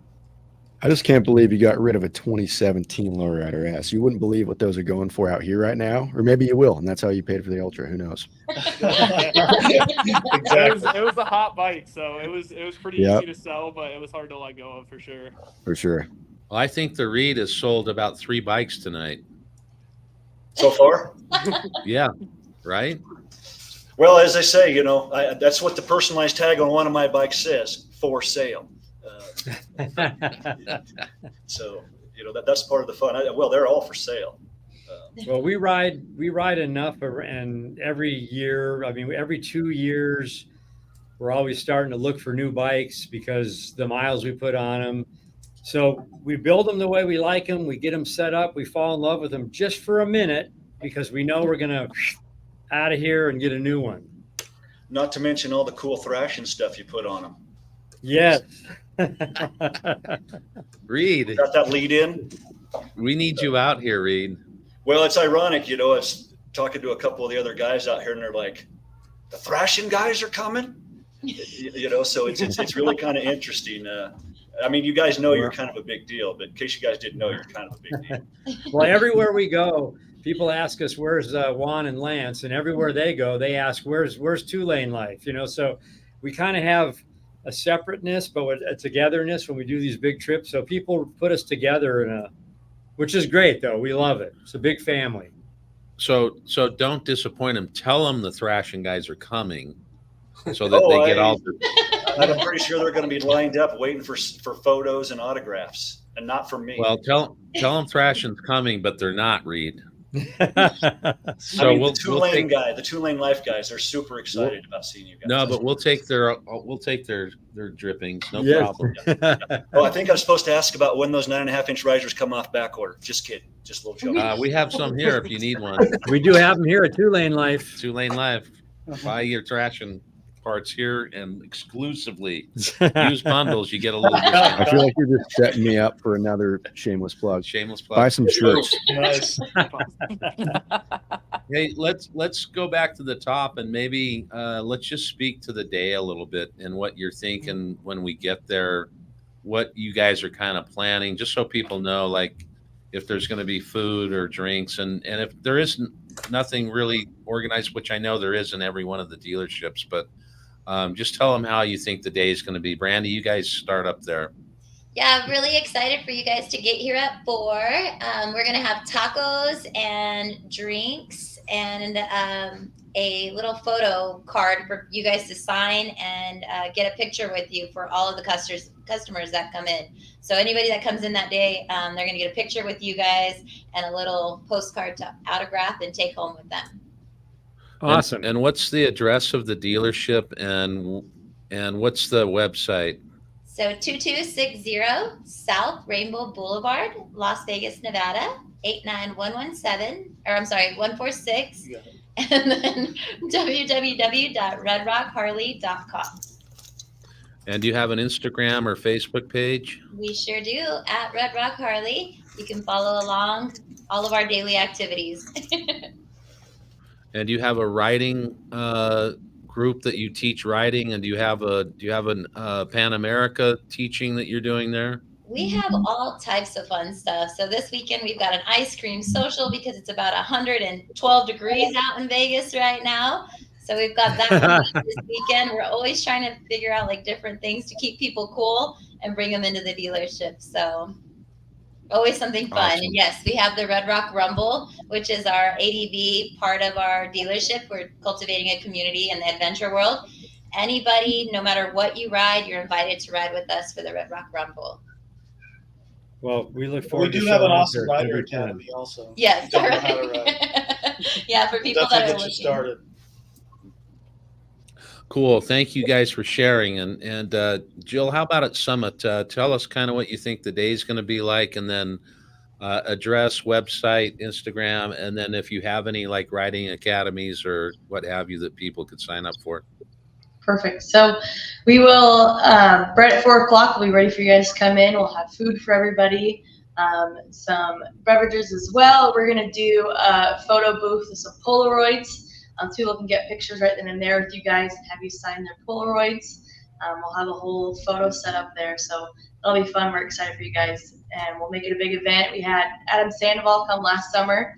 I just can't believe you got rid of a 2017 Lowrider S. You wouldn't believe what those are going for out here right now, or maybe you will, and that's how you paid for the Ultra. Who knows? it was a hot bike, so it was pretty Yep. easy to sell, but it was hard to let go of for sure. For sure. Well, I think the Reed has sold about 3 bikes tonight. So far. Yeah, right? Well, as I say, you know, that's what the personalized tag on one of my bikes says, for sale. So, you know, that's part of the fun. Well, they're all for sale. Well, we ride enough, and every year, I mean, every 2 years, we're always starting to look for new bikes because the miles we put on them. So we build them the way we like them. We get them set up. We fall in love with them just for a minute because we know we're going to out of here and get a new one. Not to mention all the cool thrashing stuff you put on them. Yes. Reed, Got that lead in? we need you out here, Reed. Well, it's ironic, you know, I was talking to a couple of the other guys out here and they're like, the thrashing guys are coming, you know, so it's really kind of interesting. I mean, you guys know you're kind of a big deal, but in case you guys didn't know, you're kind of a big deal. Well, everywhere we go, people ask us, where's Juan and Lance? And everywhere they go, they ask, where's 2LaneLIVE? You know, so we kind of have a separateness, but a togetherness when we do these big trips. So people put us together which is great though. We love it. It's a big family. So don't disappoint them. Tell them the thrashing guys are coming so that they get all I'm pretty sure they're going to be lined up waiting for photos and autographs, and not from me. Well, tell them thrashing's coming, but they're not, Reed. So I mean, the 2LaneLIVE guys, they're super excited about seeing you guys. No, but we'll take their drippings. No problem. Oh, I think I'm supposed to ask about when those 9.5-inch risers come off back order. Just kidding. Just a little joke. We have some here if you need one. We do have them here at 2LaneLIVE. 2LaneLIVE. Buy your thrashing parts here and exclusively use bundles. You get a little discount. I feel like you're just setting me up for another shameless plug. Shameless plug. Buy some shirts. Nice. Hey, let's go back to the top and maybe let's just speak to the day a little bit and what you're thinking when we get there, what you guys are kind of planning, just so people know, like if there's going to be food or drinks, and if there isn't nothing really organized, which I know there is in every one of the dealerships, but just tell them how you think the day is going to be. Brandy, you guys start up there. Yeah, I'm really excited for you guys to get here at 4. We're going to have tacos and drinks and a little photo card for you guys to sign and get a picture with you for all of the customers that come in. So anybody that comes in that day, they're going to get a picture with you guys and a little postcard to autograph and take home with them. Awesome. And what's the address of the dealership and what's the website? So 2260 South Rainbow Boulevard, Las Vegas, Nevada, 89117, or I'm sorry, 146. And then www.redrockharley.com. And do you have an Instagram or Facebook page? We sure do, at Red Rock Harley. You can follow along all of our daily activities. And do you have a riding group that you teach riding? And do you have an Pan America teaching that you're doing there? We have all types of fun stuff. So this weekend we've got an ice cream social because it's about 112 degrees out in Vegas right now. So we've got that this weekend. We're always trying to figure out like different things to keep people cool and bring them into the dealership. So always something fun. Awesome. And yes, we have the Red Rock Rumble, which is our ADV part of our dealership. We're cultivating a community in the adventure world. Anybody, no matter what you ride, you're invited to ride with us for the Red Rock Rumble. Well, we look We forward to do have an showing up awesome there rider every time. academy also. Yes, Don't all know how to right. ride. Yeah, for people Definitely that are get you looking. started. Cool. Thank you guys for sharing. And Jill, how about at Summit? Tell us kind of what you think the day is going to be like, and then address, website, Instagram, and then if you have any like riding academies or what have you that people could sign up for. Perfect. So we will, right at 4 o'clock, we'll be ready for you guys to come in. We'll have food for everybody, some beverages as well. We're going to do a photo booth with some Polaroids. So people can get pictures right then and there with you guys and have you sign their Polaroids. We'll have a whole photo set up there. So it'll be fun. We're excited for you guys. And we'll make it a big event. We had Adam Sandoval come last summer.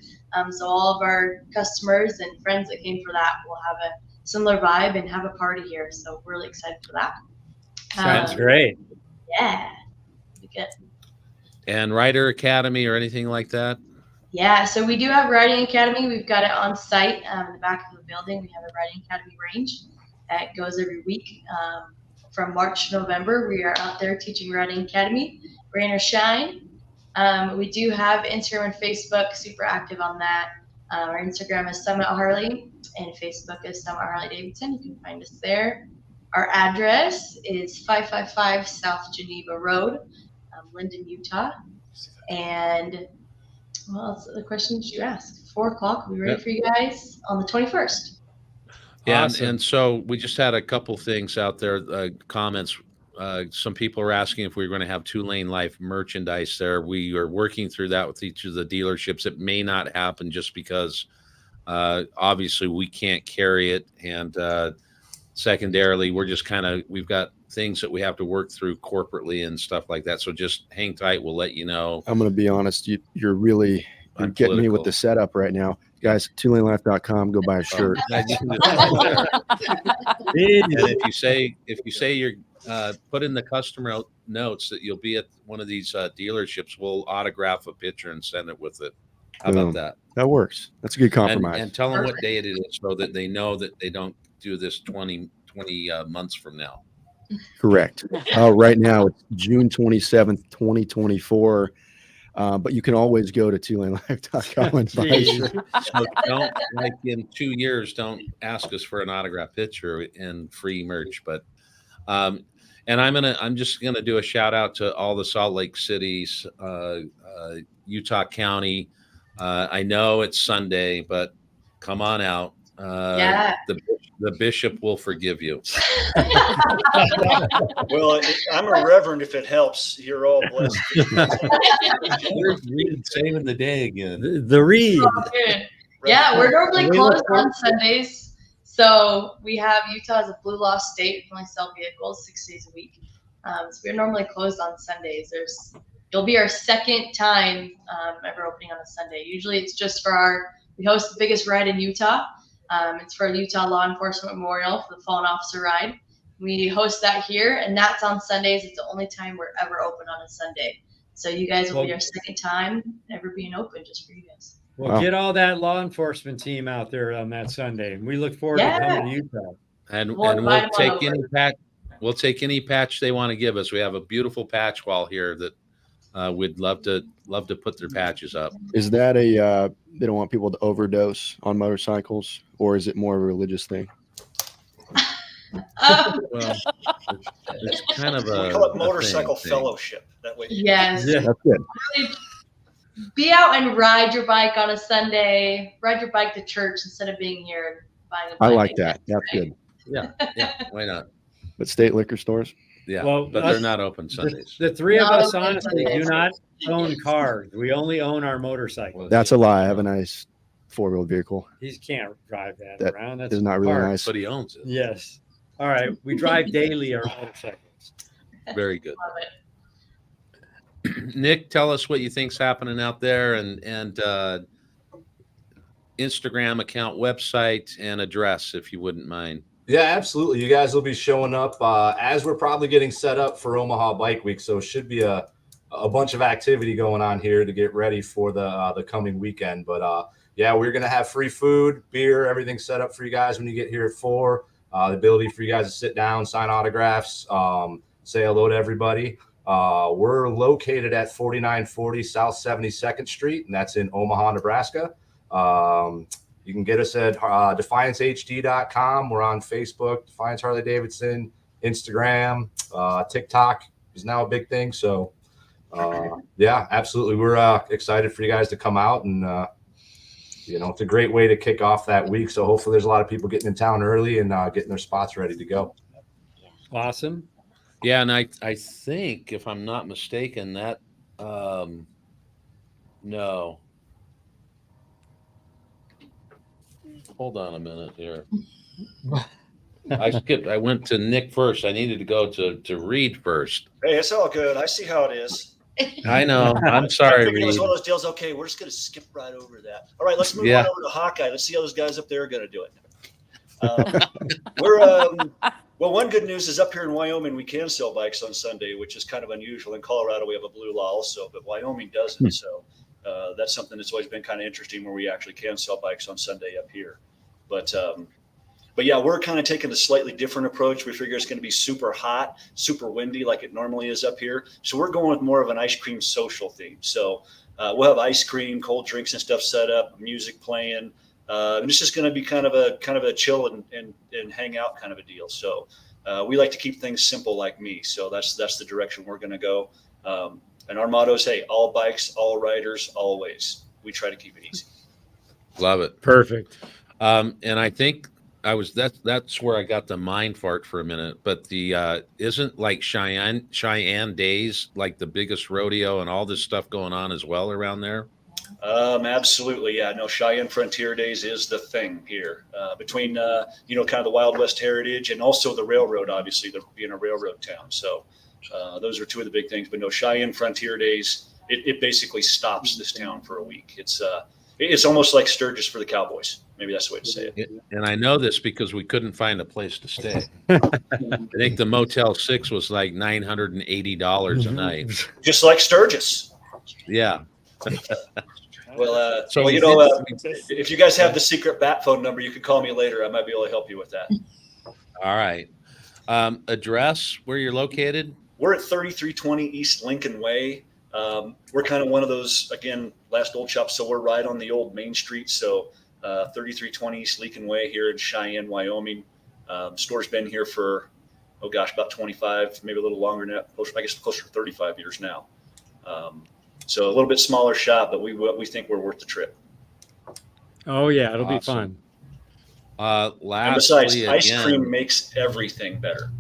So all of our customers and friends that came for that will have a similar vibe and have a party here. So we're really excited for that. Sounds great. Yeah. Good. And Rider Academy or anything like that? Yeah, so we do have Riding Academy. We've got it on site in the back of the building. We have a Riding Academy range that goes every week. From March to November, we are out there teaching Riding Academy, rain or shine. We do have Instagram and Facebook, super active on that. Our Instagram is Summit Harley and Facebook is Summit Harley-Davidson. You can find us there. Our address is 555 South Geneva Road, Lindon, Utah. And well, that's the questions you asked. 4 o'clock, we'll be ready for you guys on the 21st. Yeah, Awesome. and so we just had a couple things out there, comments. Some people are asking if we were going to have 2LaneLIVE merchandise there. We are working through that with each of the dealerships. It may not happen just because obviously we can't carry it. And secondarily, we're just we've got things that we have to work through corporately and stuff like that. So just hang tight. We'll let you know. I'm going to be honest. You're really getting me with the setup right now. Guys, 2LaneLIVE.com, go buy a shirt. And if you say you're put in the customer notes that you'll be at one of these dealerships, we'll autograph a picture and send it with it. How about that? That works. That's a good compromise. And tell them what day it is so that they know that they don't do this 20 months from now. Correct. Right now it's June 27th, 2024. But you can always go to 2LaneLIVE.com and buy a shirt. So don't, like in 2 years, don't ask us for an autograph picture and free merch. But and I'm just gonna do a shout out to all the Salt Lake cities, Utah County. I know it's Sunday, but come on out. Yeah. The bishop will forgive you. Well, I'm a reverend if it helps. You're all blessed. We're saving the day again. The read. Oh, good. Yeah, we're normally closed on Sundays. So we have Utah as a blue law state. We can only sell vehicles 6 days a week. So we're normally closed on Sundays. It'll be our second time ever opening on a Sunday. Usually it's just for we host the biggest ride in Utah. It's for Utah Law Enforcement Memorial for the Fallen Officer Ride. We host that here, and that's on Sundays. It's the only time we're ever open on a Sunday. So you guys will be our second time ever being open just for you guys. Well, get all that law enforcement team out there on that Sunday. And we look forward to coming to Utah. And we'll take any patch. We'll take any patch they want to give us. We have a beautiful patch wall here that we'd love to put their patches up. Is that they don't want people to overdose on motorcycles, or is it more of a religious thing? Well, it's kind of we call it motorcycle fellowship. That way. Yes. Yeah, that's good. Really be out and ride your bike on a Sunday. Ride your bike to church instead of being here and buying a bike. I like that. That's good. Yeah. Why not? But state liquor stores? Yeah. Well, but they're not open Sundays. The three of us honestly do not own cars. We only own our motorcycles. That's a lie. I have a nice 4-wheel vehicle. He can't drive that around. That's not really nice. But he owns it. Yes. All right. We drive daily our motorcycles. Very good. Nick, tell us what you think's happening out there, and Instagram account, website, and address, if you wouldn't mind. Yeah, absolutely. You guys will be showing up as we're probably getting set up for Omaha Bike Week. So it should be a bunch of activity going on here to get ready for the coming weekend. But yeah, we're going to have free food, beer, everything set up for you guys when you get here at 4. The ability for you guys to sit down, sign autographs, say hello to everybody. We're located at 4940 South 72nd Street, and that's in Omaha, Nebraska. You can get us at DefianceHD.com. We're on Facebook, Defiance Harley-Davidson, Instagram, TikTok is now a big thing. So Yeah, absolutely. We're excited for you guys to come out, and it's a great way to kick off that week. So hopefully there's a lot of people getting in town early and getting their spots ready to go. Awesome. Yeah, and I think, if I'm not mistaken, that no. Hold on a minute here. I skipped. I went to Nick first. I needed to go to Reed first. Hey, it's all good. I see how it is. I know. I'm sorry, I figured it was Reed. one of those deals. Okay, we're just going to skip right over that. All right, let's move on over to Hawkeye. Let's see how those guys up there are going to do it. Well, one good news is up here in Wyoming, we can sell bikes on Sunday, which is kind of unusual. In Colorado, we have a blue law also, but Wyoming doesn't. So that's something that's always been kind of interesting, where we actually can sell bikes on Sunday up here. But yeah, we're kind of taking a slightly different approach. We figure it's going to be super hot, super windy like it normally is up here. So we're going with more of an ice cream social theme. So we'll have ice cream, cold drinks and stuff set up, music playing. And it's just going to be kind of a chill and hang out kind of a deal. So we like to keep things simple like me. So that's the direction we're going to go. And our motto is, hey, all bikes, all riders, always. We try to keep it easy. Love it. Perfect. And I think that's where I got the mind fart for a minute. But the isn't like Cheyenne Days like the biggest rodeo and all this stuff going on as well around there? Absolutely. Yeah, no, Cheyenne Frontier Days is the thing here, between, kind of the Wild West heritage and also the railroad, obviously, being a railroad town. So those are two of the big things. But no, Cheyenne Frontier Days, it basically stops this town for a week. It's almost like Sturgis for the Cowboys. Maybe that's the way to say it. And I know this because we couldn't find a place to stay. I think the Motel 6 was like $980 a night. Just like Sturgis. Yeah. If you guys have the secret bat phone number, you can call me later. I might be able to help you with that. All right. Address where you're located? We're at 3320 East Lincoln Way. We're kind of one of those, again, last old shops. So we're right on the old Main Street. So 3320 East Lincoln Way here in Cheyenne, Wyoming. Store's been here for, about 25, maybe a little longer now. I guess closer to 35 years now. So a little bit smaller shop, but we think we're worth the trip. Oh yeah, it'll be fun. And besides, ice cream makes everything better.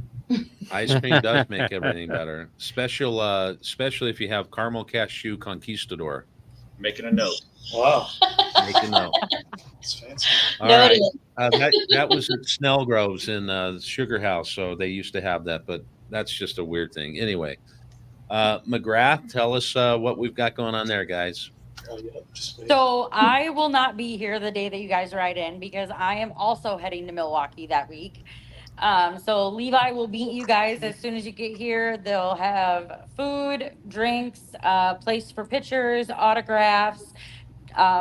Ice cream does make everything better. Especially if you have caramel cashew conquistador. Making a note. Wow. Make a note. That's fancy. All right. That was at Snell Groves in the Sugar House, so they used to have that, but that's just a weird thing. Anyway, McGrath, tell us what we've got going on there, guys. So I will not be here the day that you guys ride in because I am also heading to Milwaukee that week. So Levi will meet you guys as soon as you get here. They'll have food, drinks, place for pictures, autographs.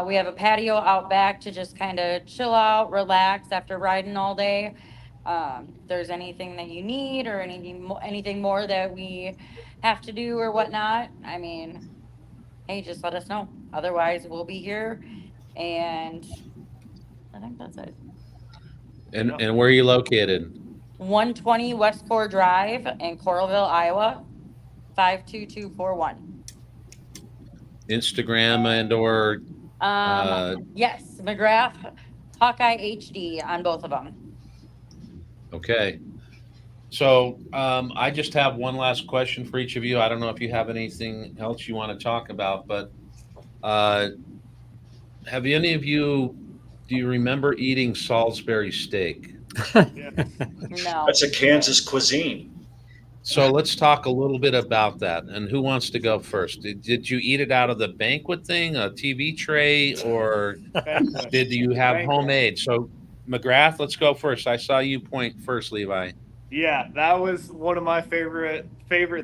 We have a patio out back to just kind of chill out, relax after riding all day. If there's anything that you need or anything more that we have to do or whatnot, I mean, hey, just let us know. Otherwise, we'll be here. And I think that's it. And where are you located? 120 West Core Drive in Coralville, Iowa, 52241. Instagram and/or yes, McGrath, Hawkeye HD on both of them. Okay. So I just have one last question for each of you. I don't know if you have anything else you want to talk about, but have any of you, do you remember eating Salisbury steak? No. That's a Kansas cuisine. So let's talk a little bit about that. And who wants to go first? Did you eat it out of the banquet thing, a TV tray, or did you have homemade? So McGrath, let's go first. I saw you point first, Levi. Yeah, that was one of my favorite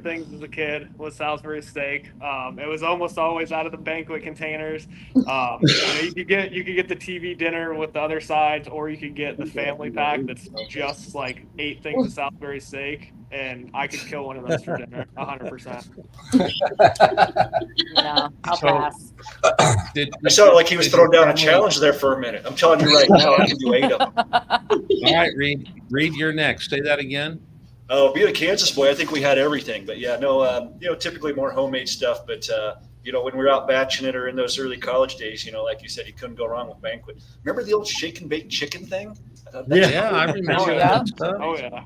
things as a kid was Salisbury steak. It was almost always out of the banquet containers. You could get the TV dinner with the other sides, or you could get the family pack that's just like 8 things of Salisbury steak, and I could kill one of those for dinner, 100%. No, I'll pass. I sounded like he was throwing down a challenge there for a minute. I'm telling you right now, I can do 8 of them. All right, Reed, you're next. Say that again. Oh, being a Kansas boy, I think we had everything. But yeah, no, typically more homemade stuff. But when we were out batching it or in those early college days, like you said, you couldn't go wrong with banquet. Remember the old shake and bake chicken thing? Yeah, I remember that stuff. Oh yeah.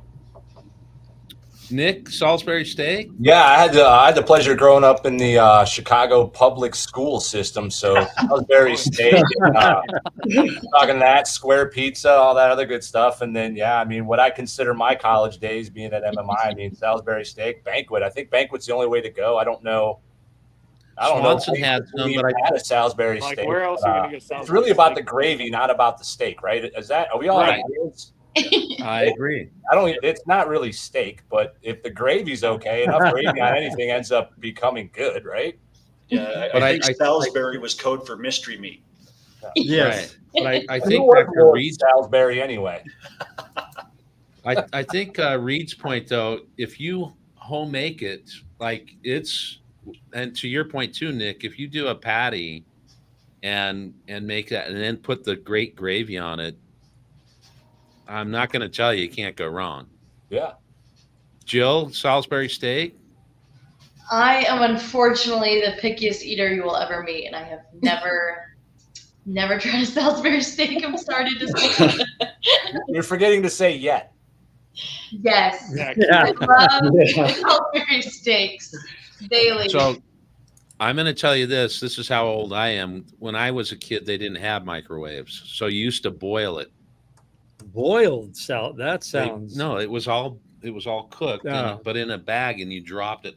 Nick, Salisbury steak? Yeah, I had the pleasure of growing up in the Chicago public school system. So Salisbury steak, talking that, square pizza, all that other good stuff. And then, yeah, I mean, what I consider my college days being at MMI, I mean, Salisbury steak, banquet. I think banquet's the only way to go. I don't know. Swanson had some, but I had a Salisbury steak. Where else are you gonna get Salisbury? It's really about the gravy, not about the steak, right? Are we all Right. ideas? I agree. It's not really steak, but if the gravy's okay, enough gravy on anything ends up becoming good, right? Yeah, But I think Salisbury was code for mystery meat. Yes. Right. But I Who think would back to want Reed's, Salisbury anyway. I think Reed's point though, if you home make it, like and to your point too, Nick, if you do a patty and make that and then put the great gravy on it, I'm not going to tell you can't go wrong. Yeah. Jill, Salisbury steak? I am unfortunately the pickiest eater you will ever meet, and I have never tried a Salisbury steak. I'm sorry to say. You're forgetting to say yet. Yes. Yeah. Yeah. I love Salisbury steaks daily. So I'm going to tell you this. This is how old I am. When I was a kid, they didn't have microwaves. So you used to boil it. Boiled salad. That sounds. No, it was all cooked, Oh. but in a bag, and you dropped it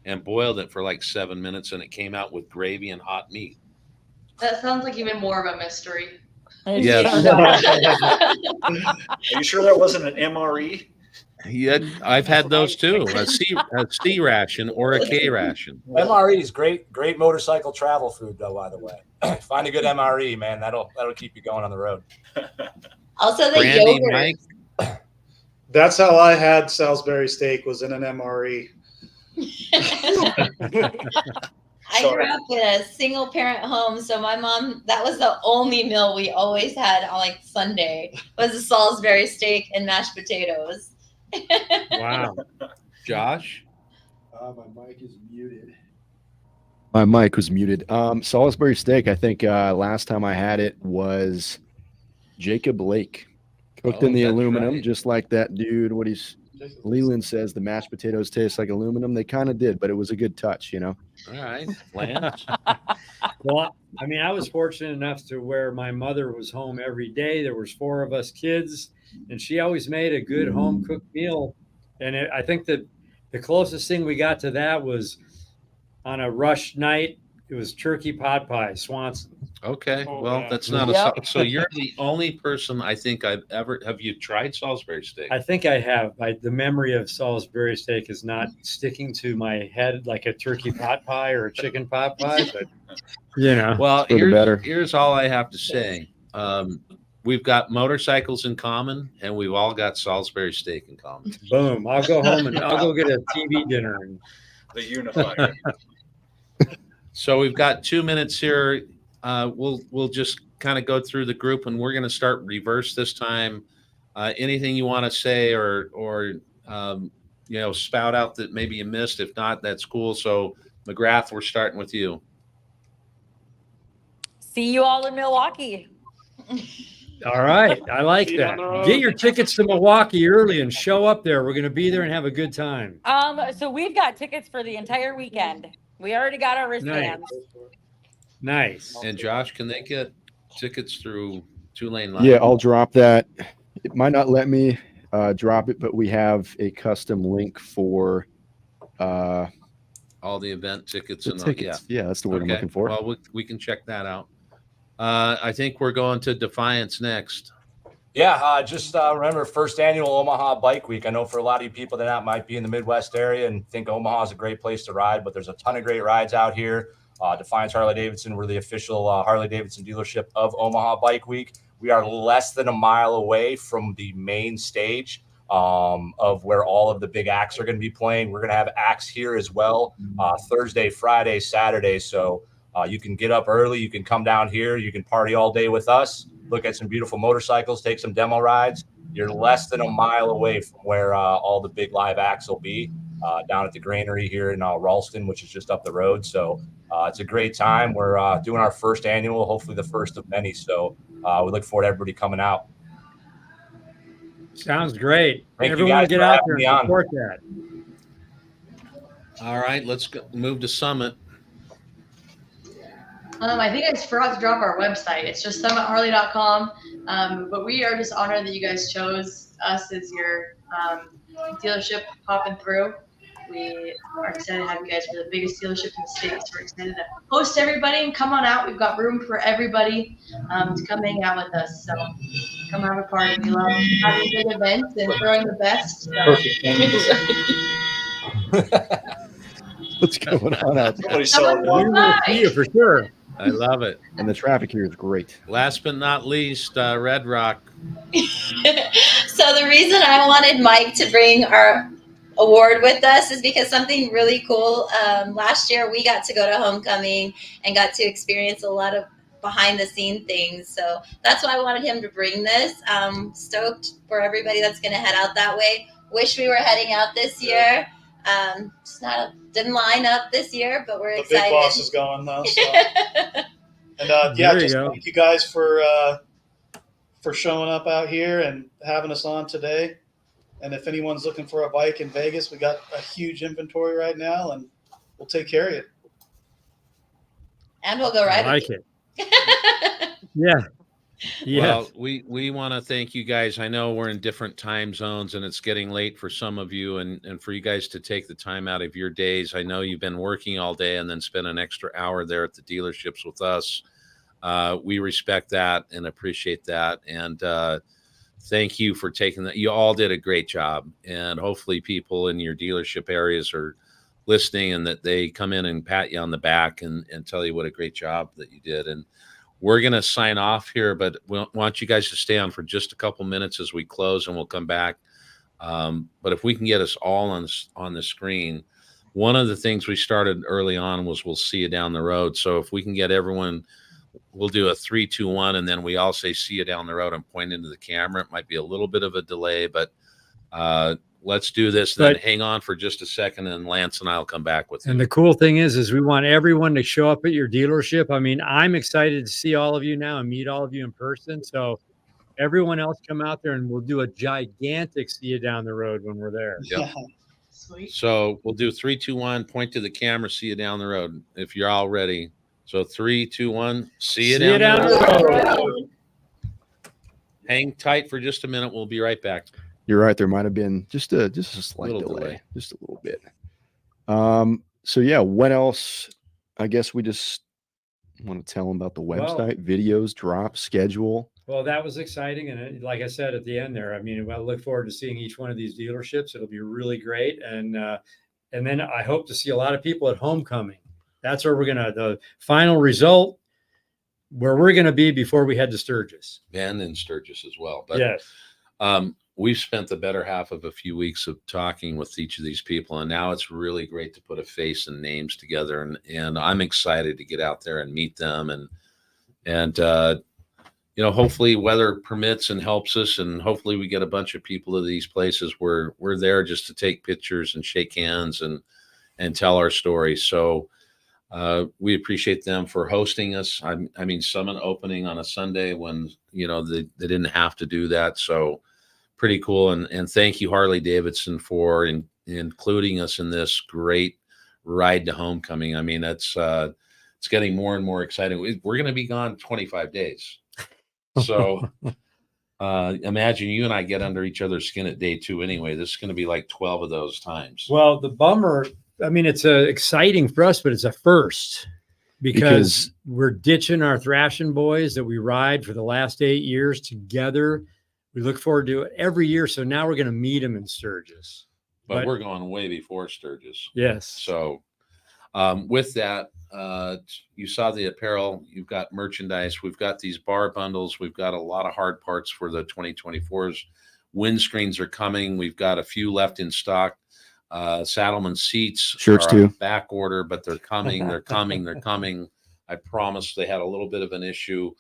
and boiled it for like 7 minutes, and it came out with gravy and hot meat. That sounds like even more of a mystery. Yes. Are you sure that wasn't an MRE? Yeah, I've had those too. A C ration or a K ration. MRE is great motorcycle travel food, though. By the way, find a good MRE, man. That'll keep you going on the road. Also, the Brandy, yogurt. Mike? That's how I had Salisbury steak, was in an MRE. I grew up in a single parent home, so my mom, that was the only meal we always had on like Sunday, was a Salisbury steak and mashed potatoes. Wow. Josh? My mic is muted. My mic was muted. Salisbury steak, I think last time I had it was Jacob Lake. Cooked in the that's aluminum, right. just like that dude. Leland says the mashed potatoes taste like aluminum. They kind of did, but it was a good touch, All right. Lance? Well, I mean, I was fortunate enough to where my mother was home every day. There was 4 of us kids, and she always made a good home cooked meal. And I think that the closest thing we got to that was on a rush night. It was turkey pot pie, Swanson. Okay. Oh, Well, yeah. that's not Yep. so you're the only person I think have you tried Salisbury steak? I think I have. The memory of Salisbury steak is not sticking to my head like a turkey pot pie or a chicken pot pie, but Well, For the better. here's all I have to say. We've got motorcycles in common, and we've all got Salisbury steak in common. boom. I'll go home and I'll go get a TV dinner. And The unifier. So we've got 2 minutes here. We'll just kind of go through the group, and we're going to start reverse this time. Anything you want to say or spout out that maybe you missed? If not, that's cool. So McGrath, we're starting with you. See you all in Milwaukee. all right. I like See you that. down the road. Get your tickets to Milwaukee early and show up there. We're going to be there and have a good time. So we've got tickets for the entire weekend. We already got our wristbands. Nice. And Josh, can they get tickets through 2LaneLIVE? Yeah, I'll drop that. It might not let me drop it, but we have a custom link for All the event tickets the and tickets. Yeah, that's the word I'm looking for. Well, we can check that out. I think we're going to Defiance next. Yeah, just remember first annual Omaha Bike Week. I know for a lot of you people that might be in the Midwest area and think Omaha is a great place to ride, but there's a ton of great rides out here. Defiance Harley-Davidson, we're the official Harley-Davidson dealership of Omaha Bike Week. We are less than a mile away from the main stage of where all of the big acts are going to be playing. We're going to have acts here as well, Thursday, Friday, Saturday. So you can get up early. You can come down here. You can party all day with us. Look at some beautiful motorcycles, take some demo rides. you're less than a mile away from where all the big live acts will be down at the granary here in Ralston, which is just up the road. So it's a great time. We're doing our first annual, hopefully the first of many. So we look forward to everybody coming out. Sounds great. Thank you Everyone guys get for out having there me and on. support that. All right, let's move to Summit. I think I just forgot to drop our website. It's just summitharley.com. But we are just honored that you guys chose us as your dealership popping through. We are excited to have you guys. We're the biggest dealership in the state, so we're excited to host everybody and come on out. We've got room for everybody to come hang out with us. So come have a party. We love having big events and throwing the best. What's going on out there? Somebody Someone celebrate. will We will see you for sure. I love it. And the traffic here is great. Last but not least, Red Rock. So the reason I wanted Mike to bring our award with us is because something really cool. Last year we got to go to homecoming and got to experience a lot of behind the scene things. So that's why I wanted him to bring this. Stoked for everybody that's going to head out that way. Wish we were heading out this year. Didn't line up this year, but we're The excited. big boss is going though. So. And There yeah, you just go. thank you guys for showing up out here and having us on today. And if anyone's looking for a bike in Vegas, we got a huge inventory right now, and we'll take care of you. And we'll go I ride like with it. Yeah. Yes. Well, we want to thank you guys. I know we're in different time zones and it's getting late for some of you, and for you guys to take the time out of your days. I know you've been working all day and then spend an extra hour there at the dealerships with us. We respect that and appreciate that. And thank you for taking that. You all did a great job. And hopefully people in your dealership areas are listening and that they come in and pat you on the back and tell you what a great job that you did. And we're going to sign off here, but we want you guys to stay on for just a couple minutes as we close, and we'll come back. But if we can get us all on the screen, one of the things we started early on was we'll see you down the road. So if we can get everyone, we'll do a 3, 2, 1, and then we all say see you down the road and point into the camera. It might be a little bit of a delay, but let's do this. Then hang on for just a second, and Lance and I'll come back with you. And the cool thing is we want everyone to show up at your dealership. I mean, I'm excited to see all of you now and meet all of you in person. So everyone else come out there and we'll do a gigantic see you down the road when we're there. Yep. Sweet. So we'll do 3, 2, 1, point to the camera, see you down the road. If you're all ready. So 3, 2, 1, see you down the road. Hang tight for just a minute. We'll be right back. You're right. There might have been just a slight delay, just a little bit. So yeah, what else? I guess we just want to tell them about the website, videos, drop, schedule. Well, that was exciting. And like I said at the end there, I mean, I look forward to seeing each one of these dealerships. It'll be really great. And then I hope to see a lot of people at homecoming. That's where the final result, where we're going to be before we head to Sturgis. And in Sturgis as well. But yes. We've spent the better half of a few weeks of talking with each of these people, and now it's really great to put a face and names together. And I'm excited to get out there and meet them, and hopefully weather permits and helps us, and hopefully we get a bunch of people to these places where we're there just to take pictures and shake hands and tell our story. So we appreciate them for hosting us. I mean, Summit opening on a Sunday when they didn't have to do that, so. Pretty cool. And thank you, Harley-Davidson, for including us in this great ride to homecoming. I mean, it's getting more and more exciting. We're going to be gone 25 days. So imagine you and I get under each other's skin at day 2 anyway. This is going to be like 12 of those times. Well, the bummer, I mean, it's exciting for us, but it's a first because we're ditching our thrashing boys that we ride for the last 8 years together. We look forward to it every year. So now we're going to meet them in Sturgis. But we're going way before Sturgis. Yes. So with that, you saw the apparel. You've got merchandise. We've got these bar bundles. We've got a lot of hard parts for the 2024s. Windscreens are coming. We've got a few left in stock. Saddleman seats. Shirts are too. on back order, but they're coming. They're coming. They're coming. I promise they had a little bit of an issue.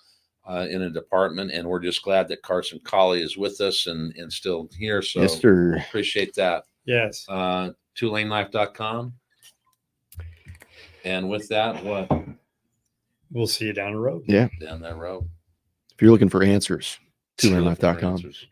in a department, and we're just glad that Carson Colley is with us and still here. So Yes, sir. appreciate that. Yes. 2LaneLIVE.com. And with that, what? We'll see you down the road. Yeah. Down that road. If you're looking for answers, Looking for 2LaneLIVE.com. answers.